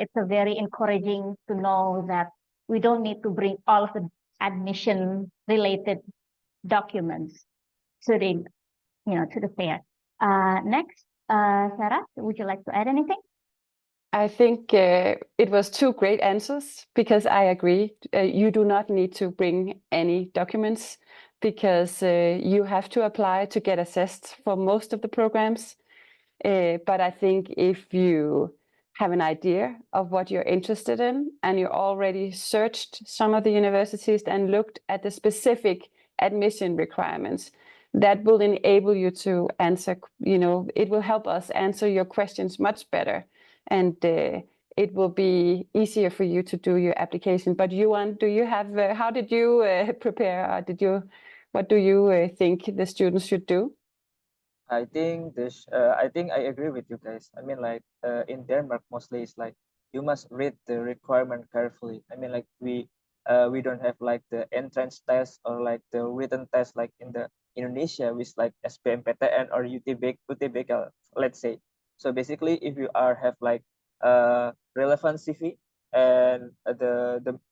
It's a very encouraging to know that we don't need to bring all of the admission related documents to the fair. Next, Sarah, would you like to add anything? I think it was two great answers, because I agree. You do not need to bring any documents, because you have to apply to get assessed for most of the programs. But I think if you have an idea of what you're interested in, and you already searched some of the universities and looked at the specific admission requirements, that will enable you to answer, it will help us answer your questions much better. And it will be easier for you to do your application. But Yuan, do you have, how did you prepare? What do you think the students should do? I think I agree with you guys. I mean, like in Denmark, mostly it's like you must read the requirement carefully. I mean, like we don't have like the entrance test or like the written test like in the Indonesia with like SBMPTN or UTBK, let's say. So basically, if you have like relevant CV, and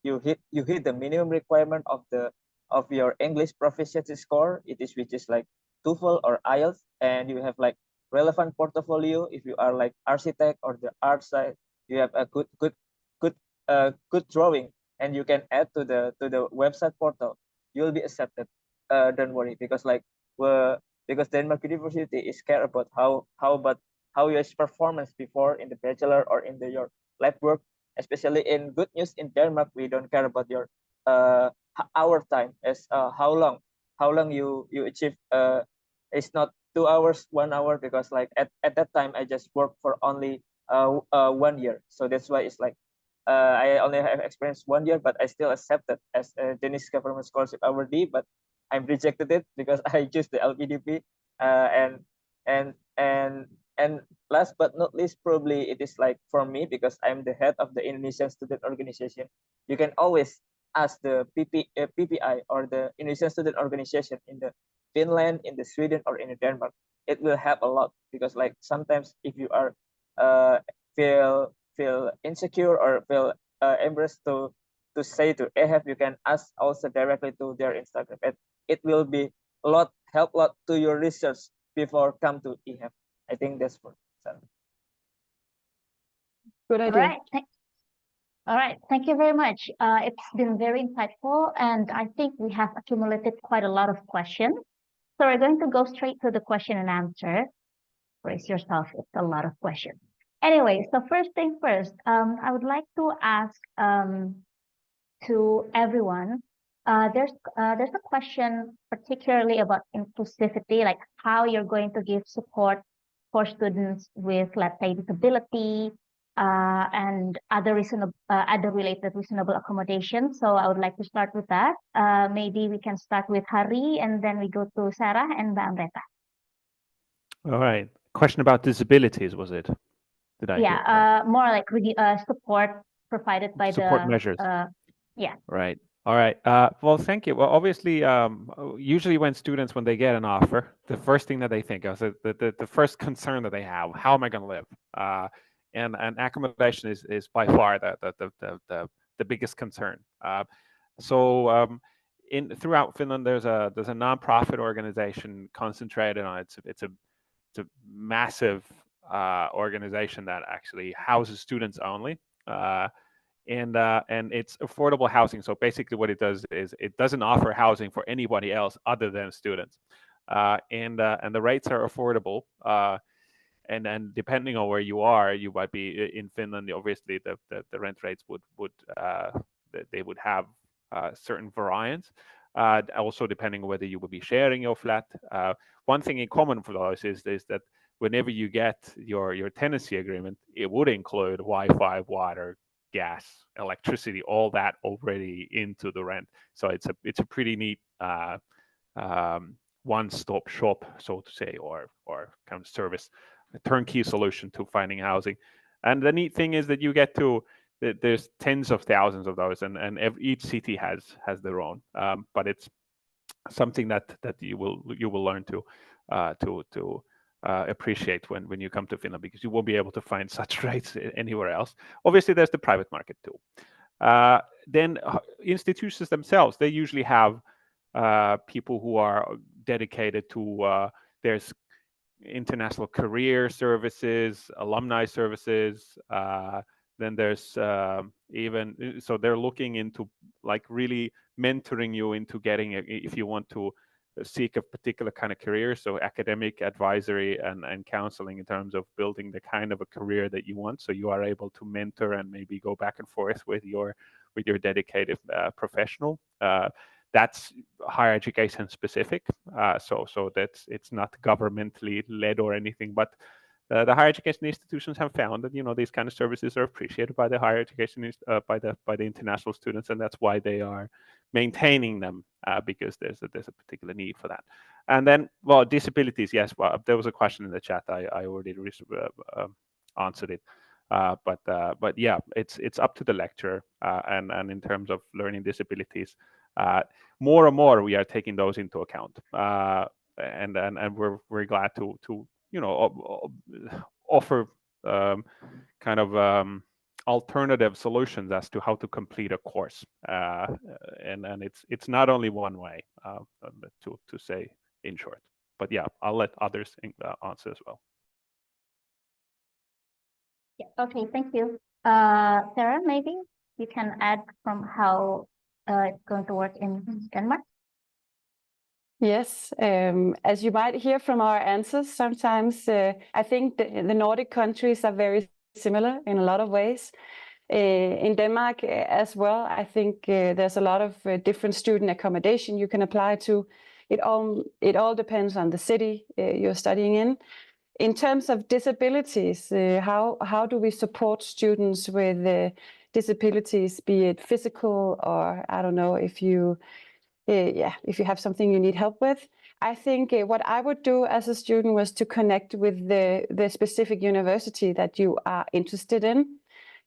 you hit the minimum requirement of your English proficiency score, which is like TOEFL or IELTS, and you have like relevant portfolio. If you are like architect or the art side, you have a good drawing, and you can add to the website portal, you'll be accepted. Don't worry, because because Denmark University is care about how your performance before in the bachelor or in your lab work. Especially in good news in Denmark, we don't care about your hour time as how long you achieve. It's not 2 hours, 1 hour, because like at that time I just worked for only 1 year, so that's why it's like I only have experience 1 year, but I still accepted as a Danish government scholarship awardee, but I'm rejected it because I choose the LPDP. And and and and last but not least, probably it is like for me, because I'm the head of the Indonesian student organization. You can always ask the PPI or the Indonesian student organization in the Finland, in the Sweden, or in the Denmark. It will help a lot, because like sometimes if you are feel insecure or feel embarrassed to say to EHEF, you can ask also directly to their Instagram. It will be help a lot to your research before come to EHEF. I think that's for Sarah. Good All idea. right. All right. Thank you very much. It's been very insightful, and I think we have accumulated quite a lot of questions. So we're going to go straight to the question and answer. Brace yourself. It's a lot of questions. Anyway, so first thing first, I would like to ask to everyone. There's a question particularly about inclusivity, like how you're going to give support for students with, let's say, disability and other related reasonable accommodations. So I would like to start with that. Maybe we can start with Harri, and then we go to Sarah and Amreta. All right. Question about disabilities, was it? Did I hear correct? More like support provided by Support measures. Yeah. Right. All right. Well, thank you. Well, obviously, usually when students, when they get an offer, the first thing that they think of, the first concern that they have, how am I going to live? And accommodation is by far the biggest concern. So throughout Finland, there's a nonprofit organization concentrated on it's a massive organization that actually houses students only. And it's affordable housing. So basically what it does is it doesn't offer housing for anybody else other than students. And the rates are affordable. And then depending on where you are, you might be in Finland. Obviously, the rent rates would they would have certain variance. Also, depending on whether you will be sharing your flat. One thing in common for those is that whenever you get your tenancy agreement, it would include Wi-Fi, water, gas, electricity, all that already into the rent. So it's a pretty neat one-stop shop, so to say, or kind of service, a turnkey solution to finding housing. And the neat thing is that you get to there's tens of thousands of those, and each city has their own. But it's something that you will learn to appreciate when you come to Finland, because you won't be able to find such rates anywhere else. Obviously, there's the private market too. Then institutions themselves, they usually have people who are dedicated to there's international career services, alumni services. Then there's even, so they're looking into like really mentoring you into getting, if you want to seek a particular kind of career, so academic advisory and counseling in terms of building the kind of a career that you want, so you are able to mentor and maybe go back and forth with your dedicated professional. That's higher education specific, so that's, it's not governmentally led or anything, but the higher education institutions have found that these kind of services are appreciated by the higher education by the international students, and that's why they are maintaining them, because there's a particular need for that. And then, well, disabilities, yes. Well, there was a question in the chat. I already answered it. But yeah, it's up to the lecturer, and in terms of learning disabilities, more and more we are taking those into account, and we're very glad to offer kind of alternative solutions as to how to complete a course, and it's not only one way, to say in short. But yeah, I'll let others answer as well. Yeah, okay, thank you. Sarah, maybe you can add from how it's going to work in Denmark. Yes, as you might hear from our answers, sometimes I think the Nordic countries are very similar in a lot of ways. In Denmark as well, I think there's a lot of different student accommodation you can apply to. It all depends on the city you're studying in. In terms of disabilities, how do we support students with disabilities, be it physical or I don't know if you have something you need help with. I think what I would do as a student was to connect with the specific university that you are interested in.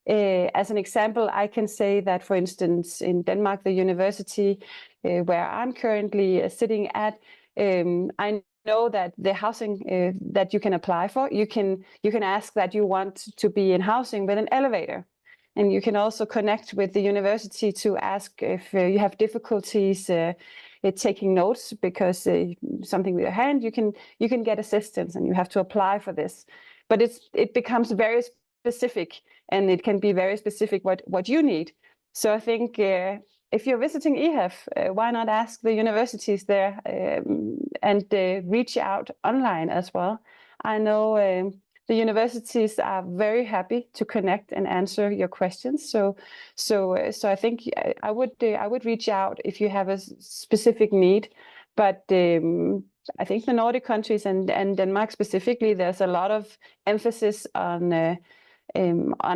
As an example, I can say that, for instance, in Denmark, the university where I'm currently sitting at, I know that the housing that you can apply for, you can ask that you want to be in housing with an elevator. And you can also connect with the university to ask if you have difficulties taking notes because something with your hand, you can get assistance and you have to apply for this. But it becomes very specific, and it can be very specific what you need. So I think if you're visiting EHEF, why not ask the universities there and reach out online as well. I know the universities are very happy to connect and answer your questions. So I think I would reach out if you have a specific need. But I think the Nordic countries and Denmark specifically, there's a lot of emphasis on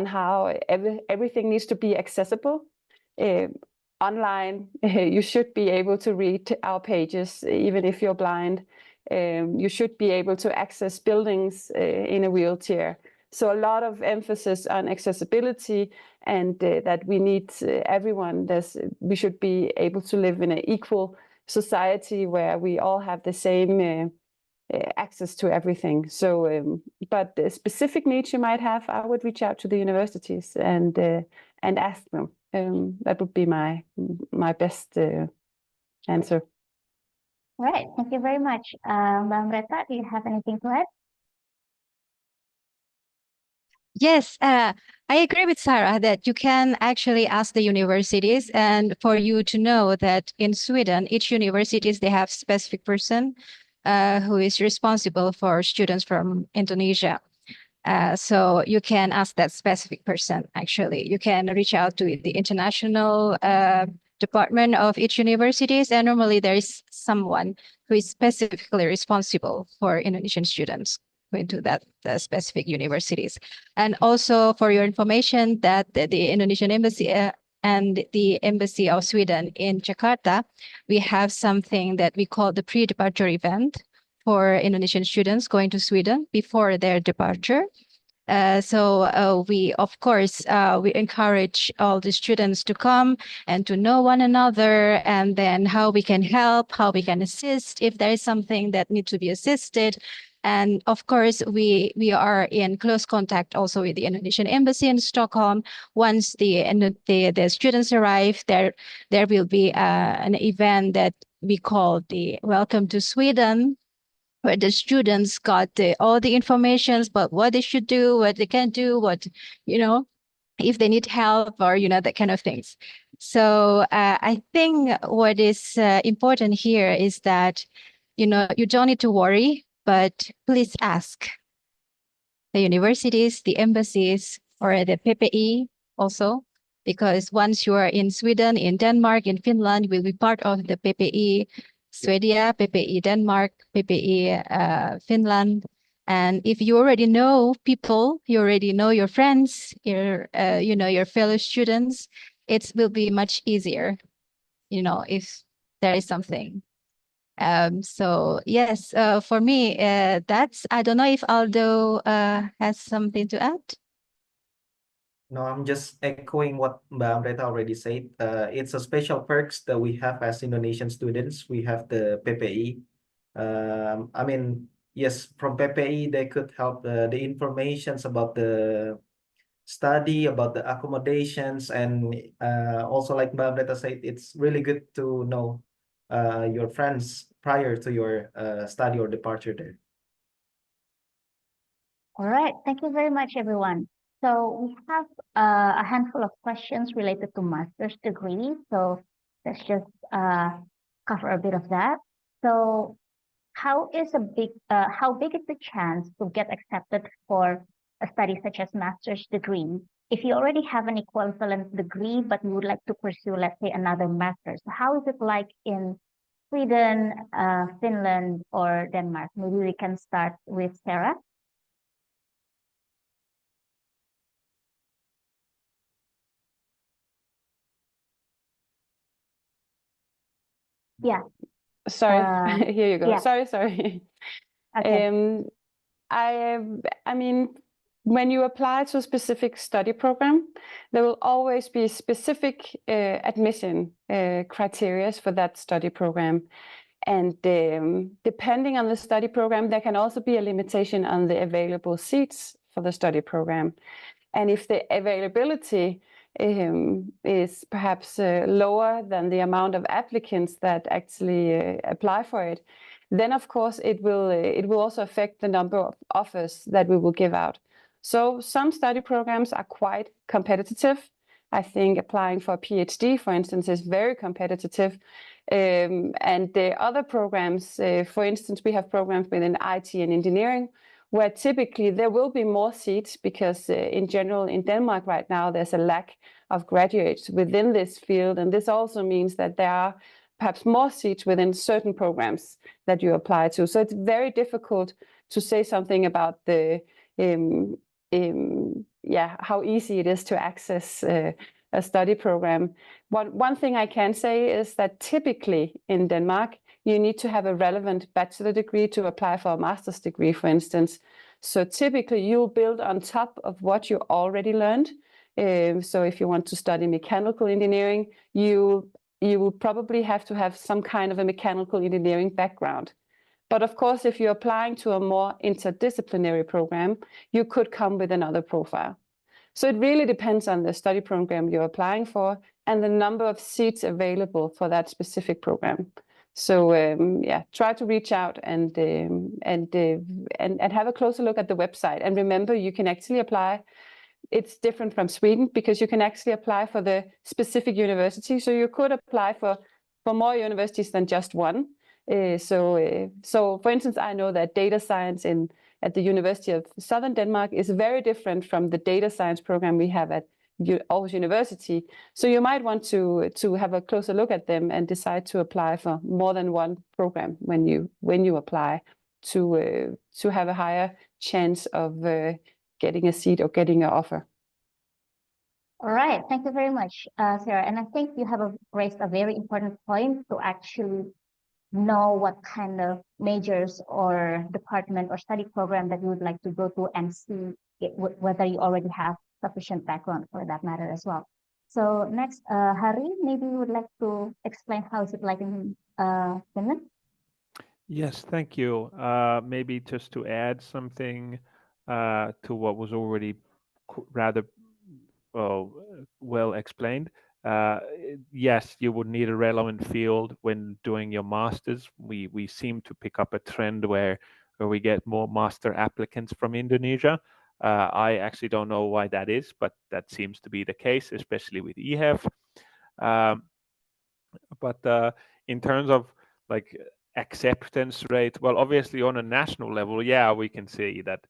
how everything needs to be accessible. Online, you should be able to read our pages, even if you're blind. You should be able to access buildings in a wheelchair. So a lot of emphasis on accessibility, and that we need everyone. We should be able to live in an equal society where we all have the same access to everything. So, but the specific needs you might have, I would reach out to the universities and ask them. That would be my best answer. All right, thank you very much. Amreta, do you have anything to add? Yes, I agree with Sarah that you can actually ask the universities, and for you to know that in Sweden, each universities, they have specific person who is responsible for students from Indonesia. So you can ask that specific person, actually. You can reach out to the international department of each universities, and normally there is someone who is specifically responsible for Indonesian students going to that specific universities. And also for your information that the Indonesian Embassy and the Embassy of Sweden in Jakarta, we have something that we call the pre-departure event for Indonesian students going to Sweden before their departure. So we, of course, we encourage all the students to come and to know one another, and then how we can help, how we can assist if there is something that needs to be assisted. And of course, we are in close contact also with the Indonesian Embassy in Stockholm. Once the students arrive, there will be an event that we call the Welcome to Sweden, where the students got all the information about what they should do, what they can do, what, if they need help or, that kind of things. So I think what is important here is that, you don't need to worry, but please ask the universities, the embassies, or the PPE also, because once you are in Sweden, in Denmark, in Finland, will be part of the PPE Swedia, PPE Denmark, PPE Finland. And if you already know people, you already know your friends, your fellow students, it will be much easier, if there is something. So yes, for me, I don't know if Aldo has something to add. No, I'm just echoing what Mbak Amreta already said. It's a special perks that we have as Indonesian students. We have the PPE. I mean, yes, from PPE, they could help the informations about the study, about the accommodations, and also like Amreta said, it's really good to know your friends prior to your study or departure there. All right, thank you very much, everyone. So we have a handful of questions related to master's degree. So let's just cover a bit of that. So how big is the chance to get accepted for a study such as master's degree if you already have an equivalent degree but you would like to pursue, let's say, another master's? How is it like in Sweden, Finland, or Denmark? Maybe we can start with Sarah. Yeah. Sorry, here you go. yeah. Sorry. Okay. I mean, when you apply to a specific study program, there will always be specific admission criteria for that study program. And depending on the study program, there can also be a limitation on the available seats for the study program. And if the availability is perhaps lower than the amount of applicants that actually apply for it, then of course it will also affect the number of offers that we will give out. So some study programs are quite competitive. I think applying for a PhD, for instance, is very competitive. And the other programs, for instance, we have programs within IT and engineering, where typically there will be more seats because in general in Denmark right now, there's a lack of graduates within this field. And this also means that there are perhaps more seats within certain programs that you apply to. So it's very difficult to say something about the how easy it is to access a study program. One thing I can say is that typically in Denmark, you need to have a relevant bachelor degree to apply for a master's degree, for instance. So typically you'll build on top of what you already learned. So if you want to study mechanical engineering, you will probably have to have some kind of a mechanical engineering background. But of course, if you're applying to a more interdisciplinary program, you could come with another profile. So it really depends on the study program you're applying for and the number of seats available for that specific program. So try to reach out and have a closer look at the website. And remember, you can actually apply. It's different from Sweden because you can actually apply for the specific university. So you could apply for more universities than just one. So for instance, I know that data science at the University of Southern Denmark is very different from the data science program we have at Aarhus University. So you might want to have a closer look at them and decide to apply for more than one program when you apply to have a higher chance of getting a seat or getting an offer. All right, thank you very much, Sarah. And I think you have raised a very important point to actually know what kind of majors or department or study program that you would like to go to and see whether you already have sufficient background for that matter as well. So next, Harri, maybe you would like to explain how is it like in Finland? Yes, thank you. Maybe just to add something to what was already rather well explained. Yes, you would need a relevant field when doing your masters. We seem to pick up a trend where we get more master applicants from Indonesia. I actually don't know why that is, but that seems to be the case, especially with EHEF. But in terms of like acceptance rate, well, obviously on a national level, yeah, we can say that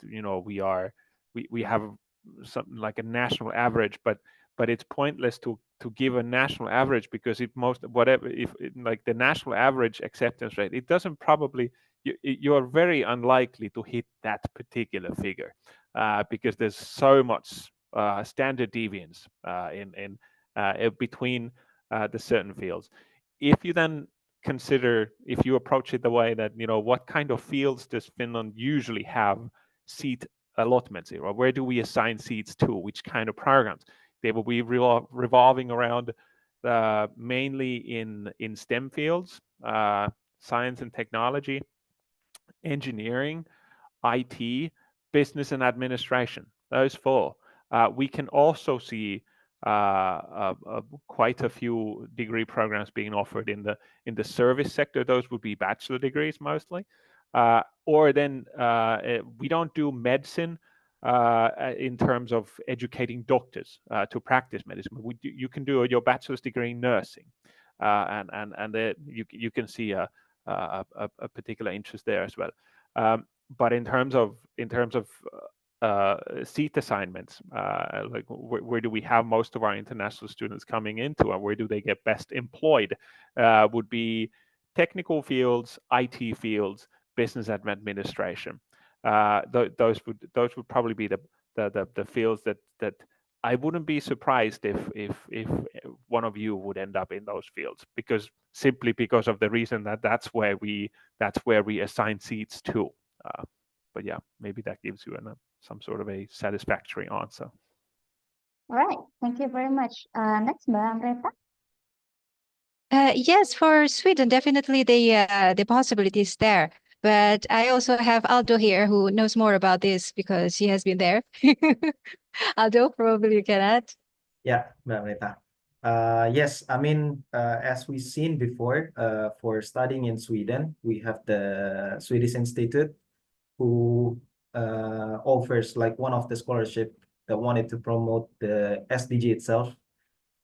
you know we have something like a national average, but it's pointless to give a national average because if like the national average acceptance rate, it doesn't probably you are very unlikely to hit that particular figure because there's so much standard deviance in between the certain fields. If you then consider, if you approach it the way that, you know, what kind of fields does Finland usually have seat allotments, or where do we assign seats to, which kind of programs? They will be revolving around mainly in STEM fields, science and technology, engineering, IT, business and administration, those four. We can also see quite a few degree programs being offered in the service sector. Those would be bachelor degrees mostly. Or then we don't do medicine in terms of educating doctors to practice medicine. You can do your bachelor's degree in nursing, and you can see a particular interest there as well. But in terms of seat assignments, like where do we have most of our international students coming into, and where do they get best employed, would be technical fields, IT fields, business and administration. Those would probably be the fields that I wouldn't be surprised if one of you would end up in those fields, simply because of the reason that that's where we assign seats to. But yeah, maybe that gives you some sort of a satisfactory answer. All right, thank you very much. Next, Amreta. Yes, for Sweden, definitely the possibilities there. But I also have Aldo here who knows more about this because he has been there. Aldo, probably you can add. Yeah, Amreta. Yes, I mean, as we've seen before, for studying in Sweden, we have the Swedish Institute, who offers like one of the scholarship that wanted to promote the SDG itself.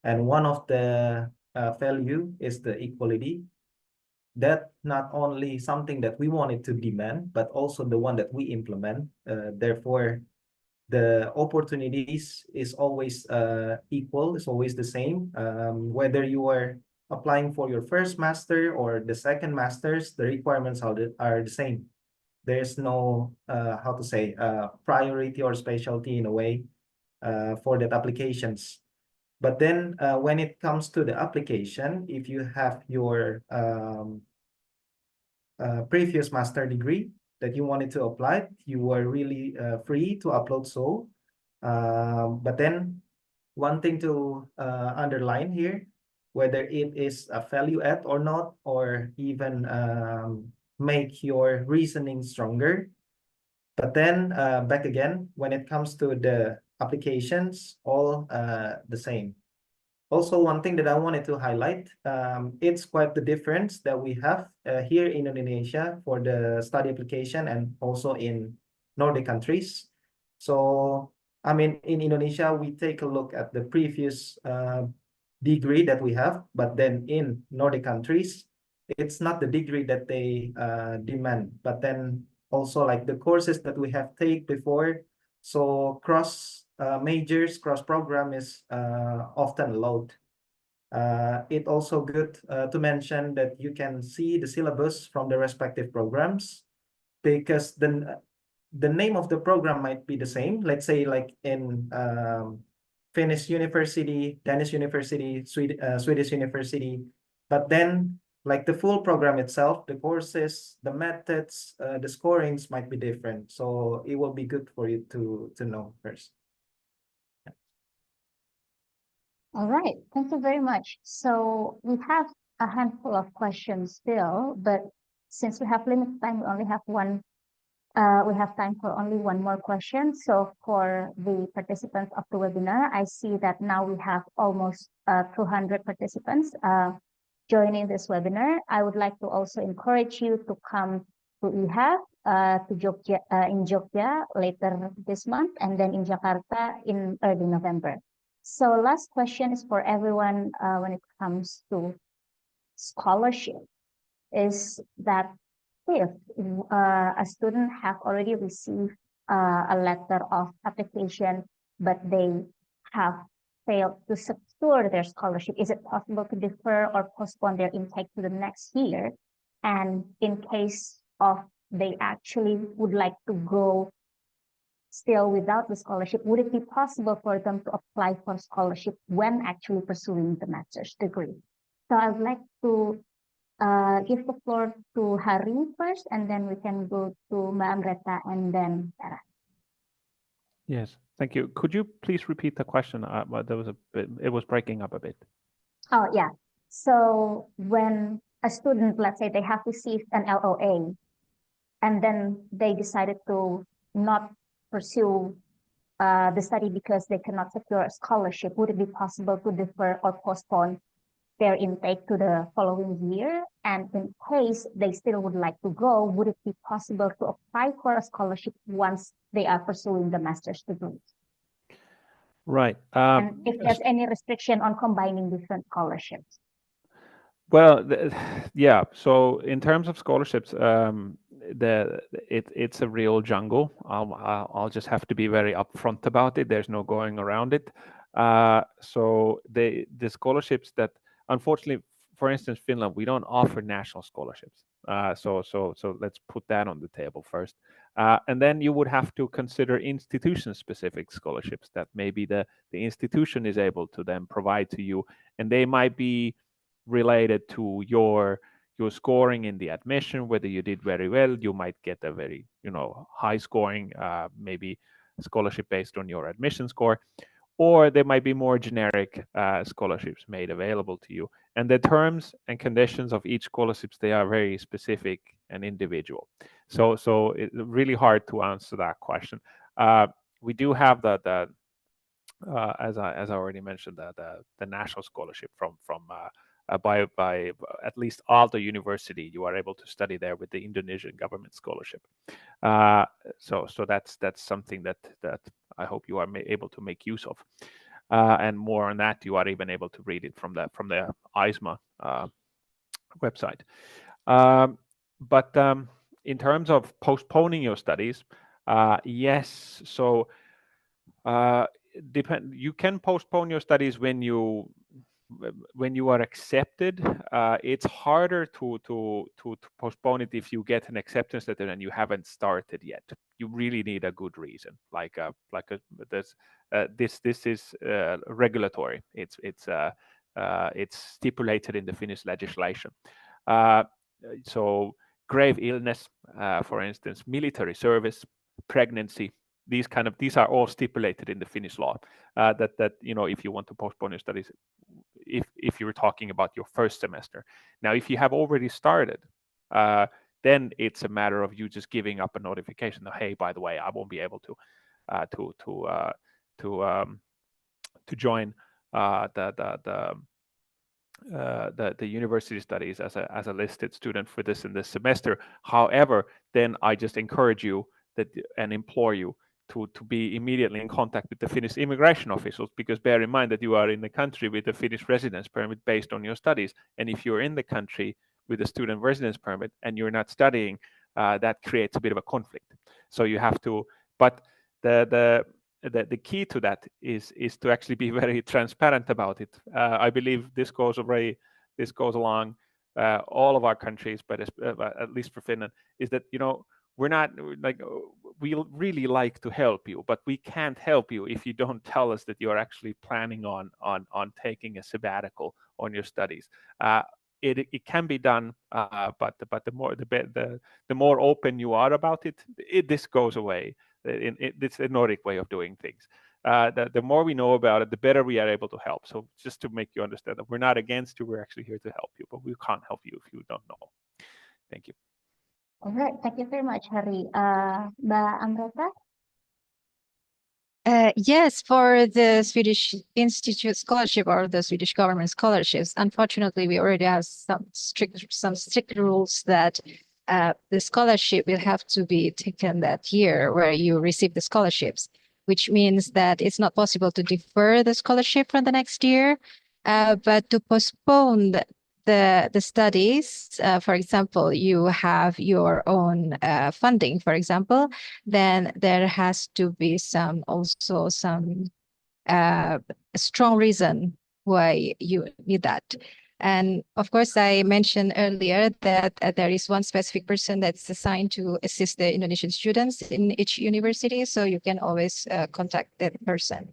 And one of the value is the equality. That not only something that we wanted to demand, but also the one that we implement. Therefore, the opportunities is always equal, is always the same. Whether you are applying for your first master or the second master's, the requirements are the same. There's no, how to say, priority or specialty in a way for that applications. But then when it comes to the application, if you have your previous master degree that you wanted to apply, you were really free to upload so. But then one thing to underline here, whether it is a value add or not, or even make your reasoning stronger. But then back again, when it comes to the applications, all the same. Also, one thing that I wanted to highlight, it's quite the difference that we have here in Indonesia for the study application and also in Nordic countries. So, I mean, in Indonesia, we take a look at the previous degree that we have, but then in Nordic countries, it's not the degree that they demand, but then also like the courses that we have taken before. So cross majors, cross program is often allowed. It also good to mention that you can see the syllabus from the respective programs, because the name of the program might be the same. Let's say like in Finnish university, Danish university, Swedish university, but then like the full program itself, the courses, the methods, the scorings might be different. So it will be good for you to know first. Yeah. All right, thank you very much. So we have a handful of questions still, but since we have limited time, we only have one. We have time for only one more question. So for the participants of the webinar, I see that now we have almost 200 participants joining this webinar. I would like to also encourage you to come to EHEF to Jogja, in Jogja later this month, and then in Jakarta in early November. So last question is for everyone when it comes to scholarship, is that if a student have already received a letter of application, but they have failed to secure their scholarship, is it possible to defer or postpone their intake to the next year? And in case of they actually would like to go still without the scholarship, would it be possible for them to apply for scholarship when actually pursuing the master's degree? So I'd like to give the floor to Harri first, and then we can go to Amreta and then Sarah. Yes, thank you. Could you please repeat the question? There was it was breaking up a bit. Oh, yeah. So when a student, let's say they have received an LOA, and then they decided to not pursue the study because they cannot secure a scholarship, would it be possible to defer or postpone their intake to the following year? And in case they still would like to go, would it be possible to apply for a scholarship once they are pursuing the master's degree? Right. And if there's any restriction on combining different scholarships? Well, yeah. So in terms of scholarships, it's a real jungle. I'll just have to be very upfront about it. There's no going around it. So the scholarships that, unfortunately, for instance, Finland, we don't offer national scholarships. So let's put that on the table first. And then you would have to consider institution-specific scholarships that maybe the institution is able to then provide to you, and they might be related to your scoring in the admission, whether you did very well, you might get a very high scoring maybe scholarship based on your admission score, or there might be more generic scholarships made available to you. And the terms and conditions of each scholarships, they are very specific and individual. So it's really hard to answer that question. We do have the as I already mentioned, the national scholarship from by at least Aalto University. You are able to study there with the Indonesian government scholarship. So that's something that I hope you are able to make use of. And more on that, you are even able to read it from the ISMA website. But in terms of postponing your studies, yes. So you can postpone your studies when you are accepted. It's harder to postpone it if you get an acceptance letter and you haven't started yet. You really need a good reason, this is regulatory. It's stipulated in the Finnish legislation. So grave illness, for instance, military service, pregnancy, these are all stipulated in the Finnish law. That if you want to postpone your studies, if you're talking about your first semester. Now, if you have already started, then it's a matter of you just giving up a notification that, hey, by the way, I won't be able to join the university studies as a listed student for this and this semester. However, then I just encourage you and implore you to be immediately in contact with the Finnish immigration officials, because bear in mind that you are in the country with a Finnish residence permit based on your studies. And if you're in the country with a student residence permit and you're not studying, that creates a bit of a conflict. So you have to, but the key to that is to actually be very transparent about it. I believe this goes along all of our countries, but at least for Finland, is that we're not we really like to help you, but we can't help you if you don't tell us that you're actually planning on taking a sabbatical on your studies. It can be done, but the more open you are about it, this goes away. It's a Nordic way of doing things. The more we know about it, the better we are able to help. So just to make you understand that we're not against you, we're actually here to help you, but we can't help you if you don't know. Thank you. All right, thank you very much, Harri. Mbak Amreta? Yes, for the Swedish Institute Scholarship or the Swedish government scholarships, unfortunately, we already have some strict rules that the scholarship will have to be taken that year where you receive the scholarships, which means that it's not possible to defer the scholarship from the next year, but to postpone the studies, for example, you have your own funding, for example, then there has to be some strong reason why you need that. And of course, I mentioned earlier that there is one specific person that's assigned to assist the Indonesian students in each university, so you can always contact that person.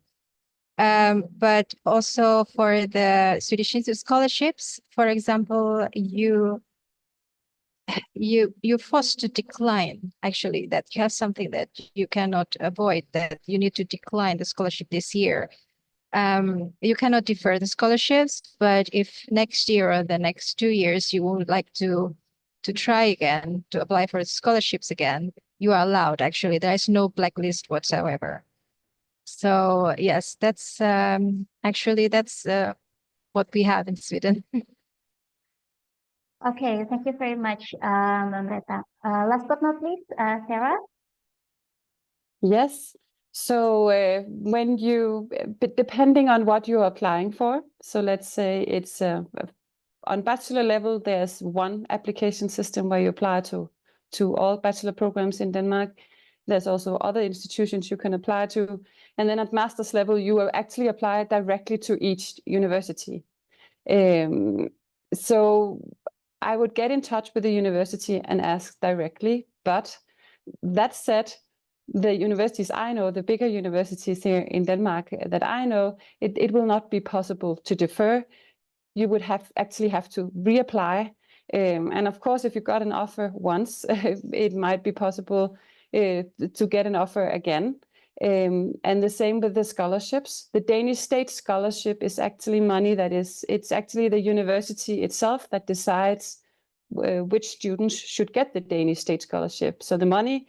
But also for the Swedish Institute scholarships, for example, you're forced to decline, actually, that you have something that you cannot avoid, that you need to decline the scholarship this year. You cannot defer the scholarships, but if next year or the next 2 years you would like to to try again, to apply for scholarships again, you are allowed. Actually, there is no blacklist whatsoever. So yes, that's actually that's what we have in Sweden. Okay, thank you very much, Amreta. Last but not least, Sarah. Yes. So when you, depending on what you're applying for, so let's say it's on bachelor level, there's one application system where you apply to all bachelor programs in Denmark. There's also other institutions you can apply to. And then at master's level, you will actually apply directly to each university. So I would get in touch with the university and ask directly. But that said, the universities I know, the bigger universities here in Denmark that I know, it will not be possible to defer. You would actually have to reapply. And of course, if you got an offer once, it might be possible to get an offer again. And the same with the scholarships. The Danish state scholarship is actually money it's actually the university itself that decides which students should get the Danish state scholarship. So the money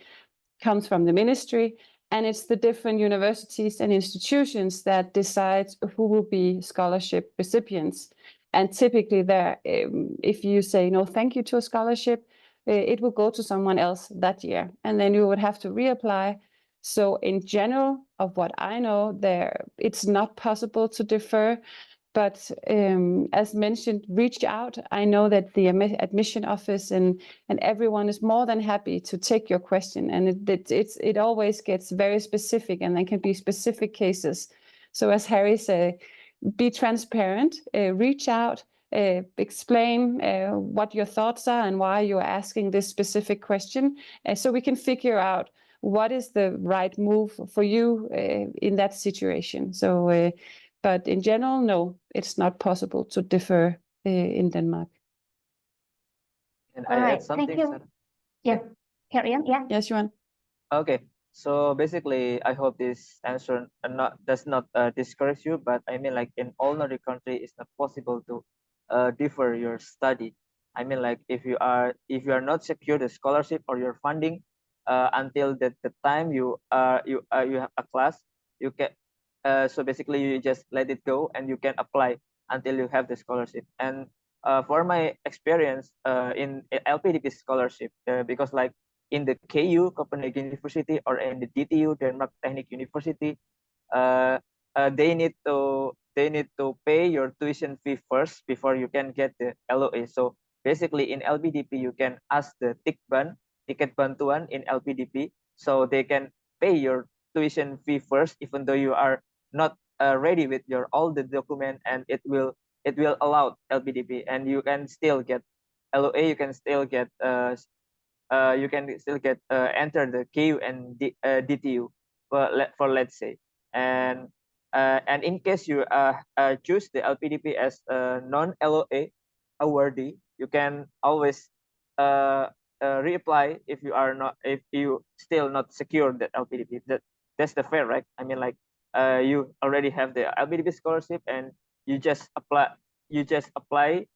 comes from the ministry, and it's the different universities and institutions that decide who will be scholarship recipients. And typically there, if you say no thank you to a scholarship, it will go to someone else that year, and then you would have to reapply. So in general, of what I know, it's not possible to defer. But as mentioned, reach out. I know that the admission office and everyone is more than happy to take your question. And it always gets very specific, and there can be specific cases. So as Harri said, be transparent, reach out, explain what your thoughts are and why you're asking this specific question, so we can figure out what is the right move for you in that situation. So. But in general, no, it's not possible to defer in Denmark. And All I right, add something. thank you. Sarah? Yes, carry on. Yeah. Yes, Yuan. Okay, so basically, I hope this answer does not discourage you, but I mean, like in all Nordic countries, it's not possible to defer your study. I mean, like if you are not secure the scholarship or your funding until the time you have a class, you can. So basically, you just let it go, and you can apply until you have the scholarship. And for my experience in LPDP scholarship, because like in the KU, Copenhagen University, or in the DTU, Denmark Technic University, they need to pay your tuition fee first before you can get the LOA. So basically, in LPDP, you can ask the ticket bantuan in LPDP, so they can pay your tuition fee first, even though you are not ready with your all the document, and it will allow LPDP, and you can still get LOA. You can still get enter the KU and DTU for let's say, and in case you choose the LPDP as a non-LOA awardee, you can always reapply if you still not secure the LPDP. That's the fair, right? I mean, like you already have the LPDP scholarship, and you just apply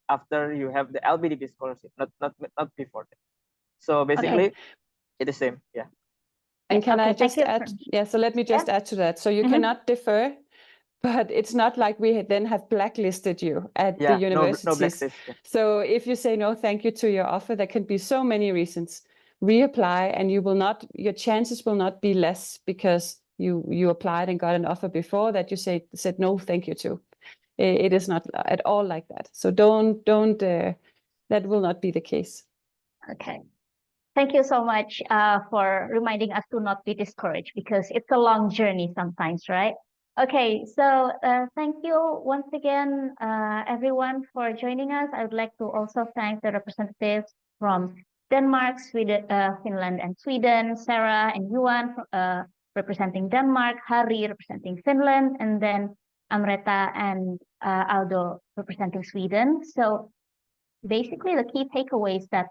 after you have the LPDP scholarship, not before that. So basically, it's the same. Yeah. And can I just add? Yeah. So let me just add to that. So you cannot defer, but it's not like we then have blacklisted you at the universities. No blacklist. Yeah. So if you say no thank you to your offer, there can be so many reasons. Reapply, and your chances will not be less because you applied and got an offer before that you said no thank you to. It is not at all like that. So don't that will not be the case. Okay. Thank you so much for reminding us to not be discouraged, because it's a long journey sometimes, right? Okay, so thank you once again, everyone, for joining us. I would like to also thank the representatives from Denmark, Sweden, Finland, and Sweden, Sarah and Yuan representing Denmark, Harri representing Finland, and then Amreta and Aldo representing Sweden. So basically, the key takeaways that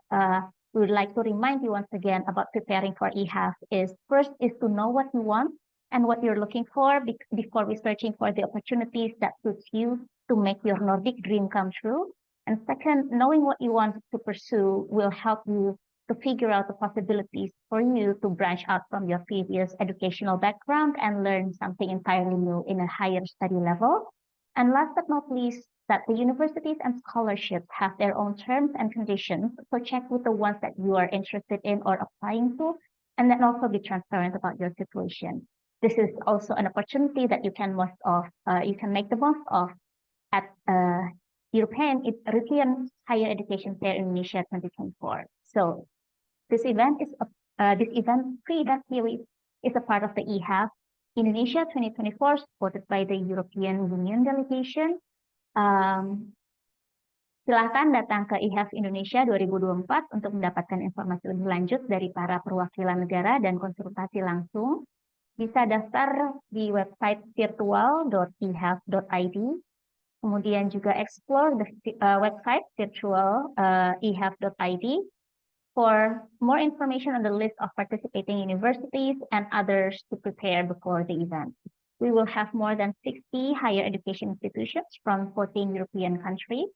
we would like to remind you once again about preparing for EHEF is, first is to know what you want and what you're looking for before researching for the opportunities that suits you to make your Nordic dream come true. And second, knowing what you want to pursue will help you to figure out the possibilities for you to branch out from your previous educational background and learn something entirely new in a higher study level. And last but not least, that the universities and scholarships have their own terms and conditions, so check with the ones that you are interested in or applying to, and then also be transparent about your situation. This is also an opportunity that you can make the most of at European Higher Education Fair Indonesia 2024. So this event pre-event series is a part of the EHEF Indonesia 2024, supported by the European Union delegation. Silakan datang ke EHEF Indonesia 2024 untuk mendapatkan informasi lebih lanjut dari para perwakilan negara dan konsultasi langsung. Bisa daftar di website virtual.ehef.id. Kemudian juga explore the website virtual.ehef.id for more information on the list of participating universities and others to prepare before the event. We will have more than 60 higher education institutions from 14 European countries,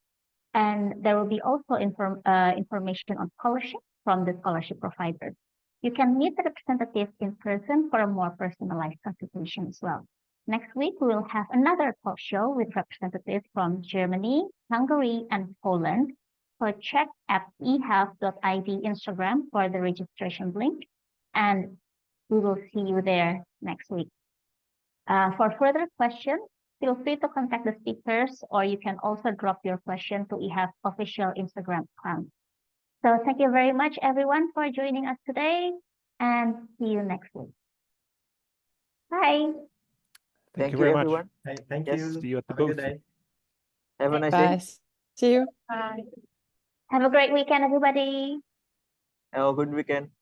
and there will be also information on scholarships from the scholarship providers. You can meet the representatives in person for a more personalized consultation as well. Next week, we will have another talk show with representatives from Germany, Hungary, and Poland. So check at ehef.id Instagram for the registration link, and we will see you there next week. For further questions, feel free to contact the speakers, or you can also drop your question to EHEF official Instagram account. So thank you very much, everyone, for joining us today, and see you next week. Bye. Thank you very much. everyone. Thank Yes. you. See you at the Have a good booth. day. Have a nice Bye. day. See you. Bye. Have a great weekend, everybody. Have a good weekend.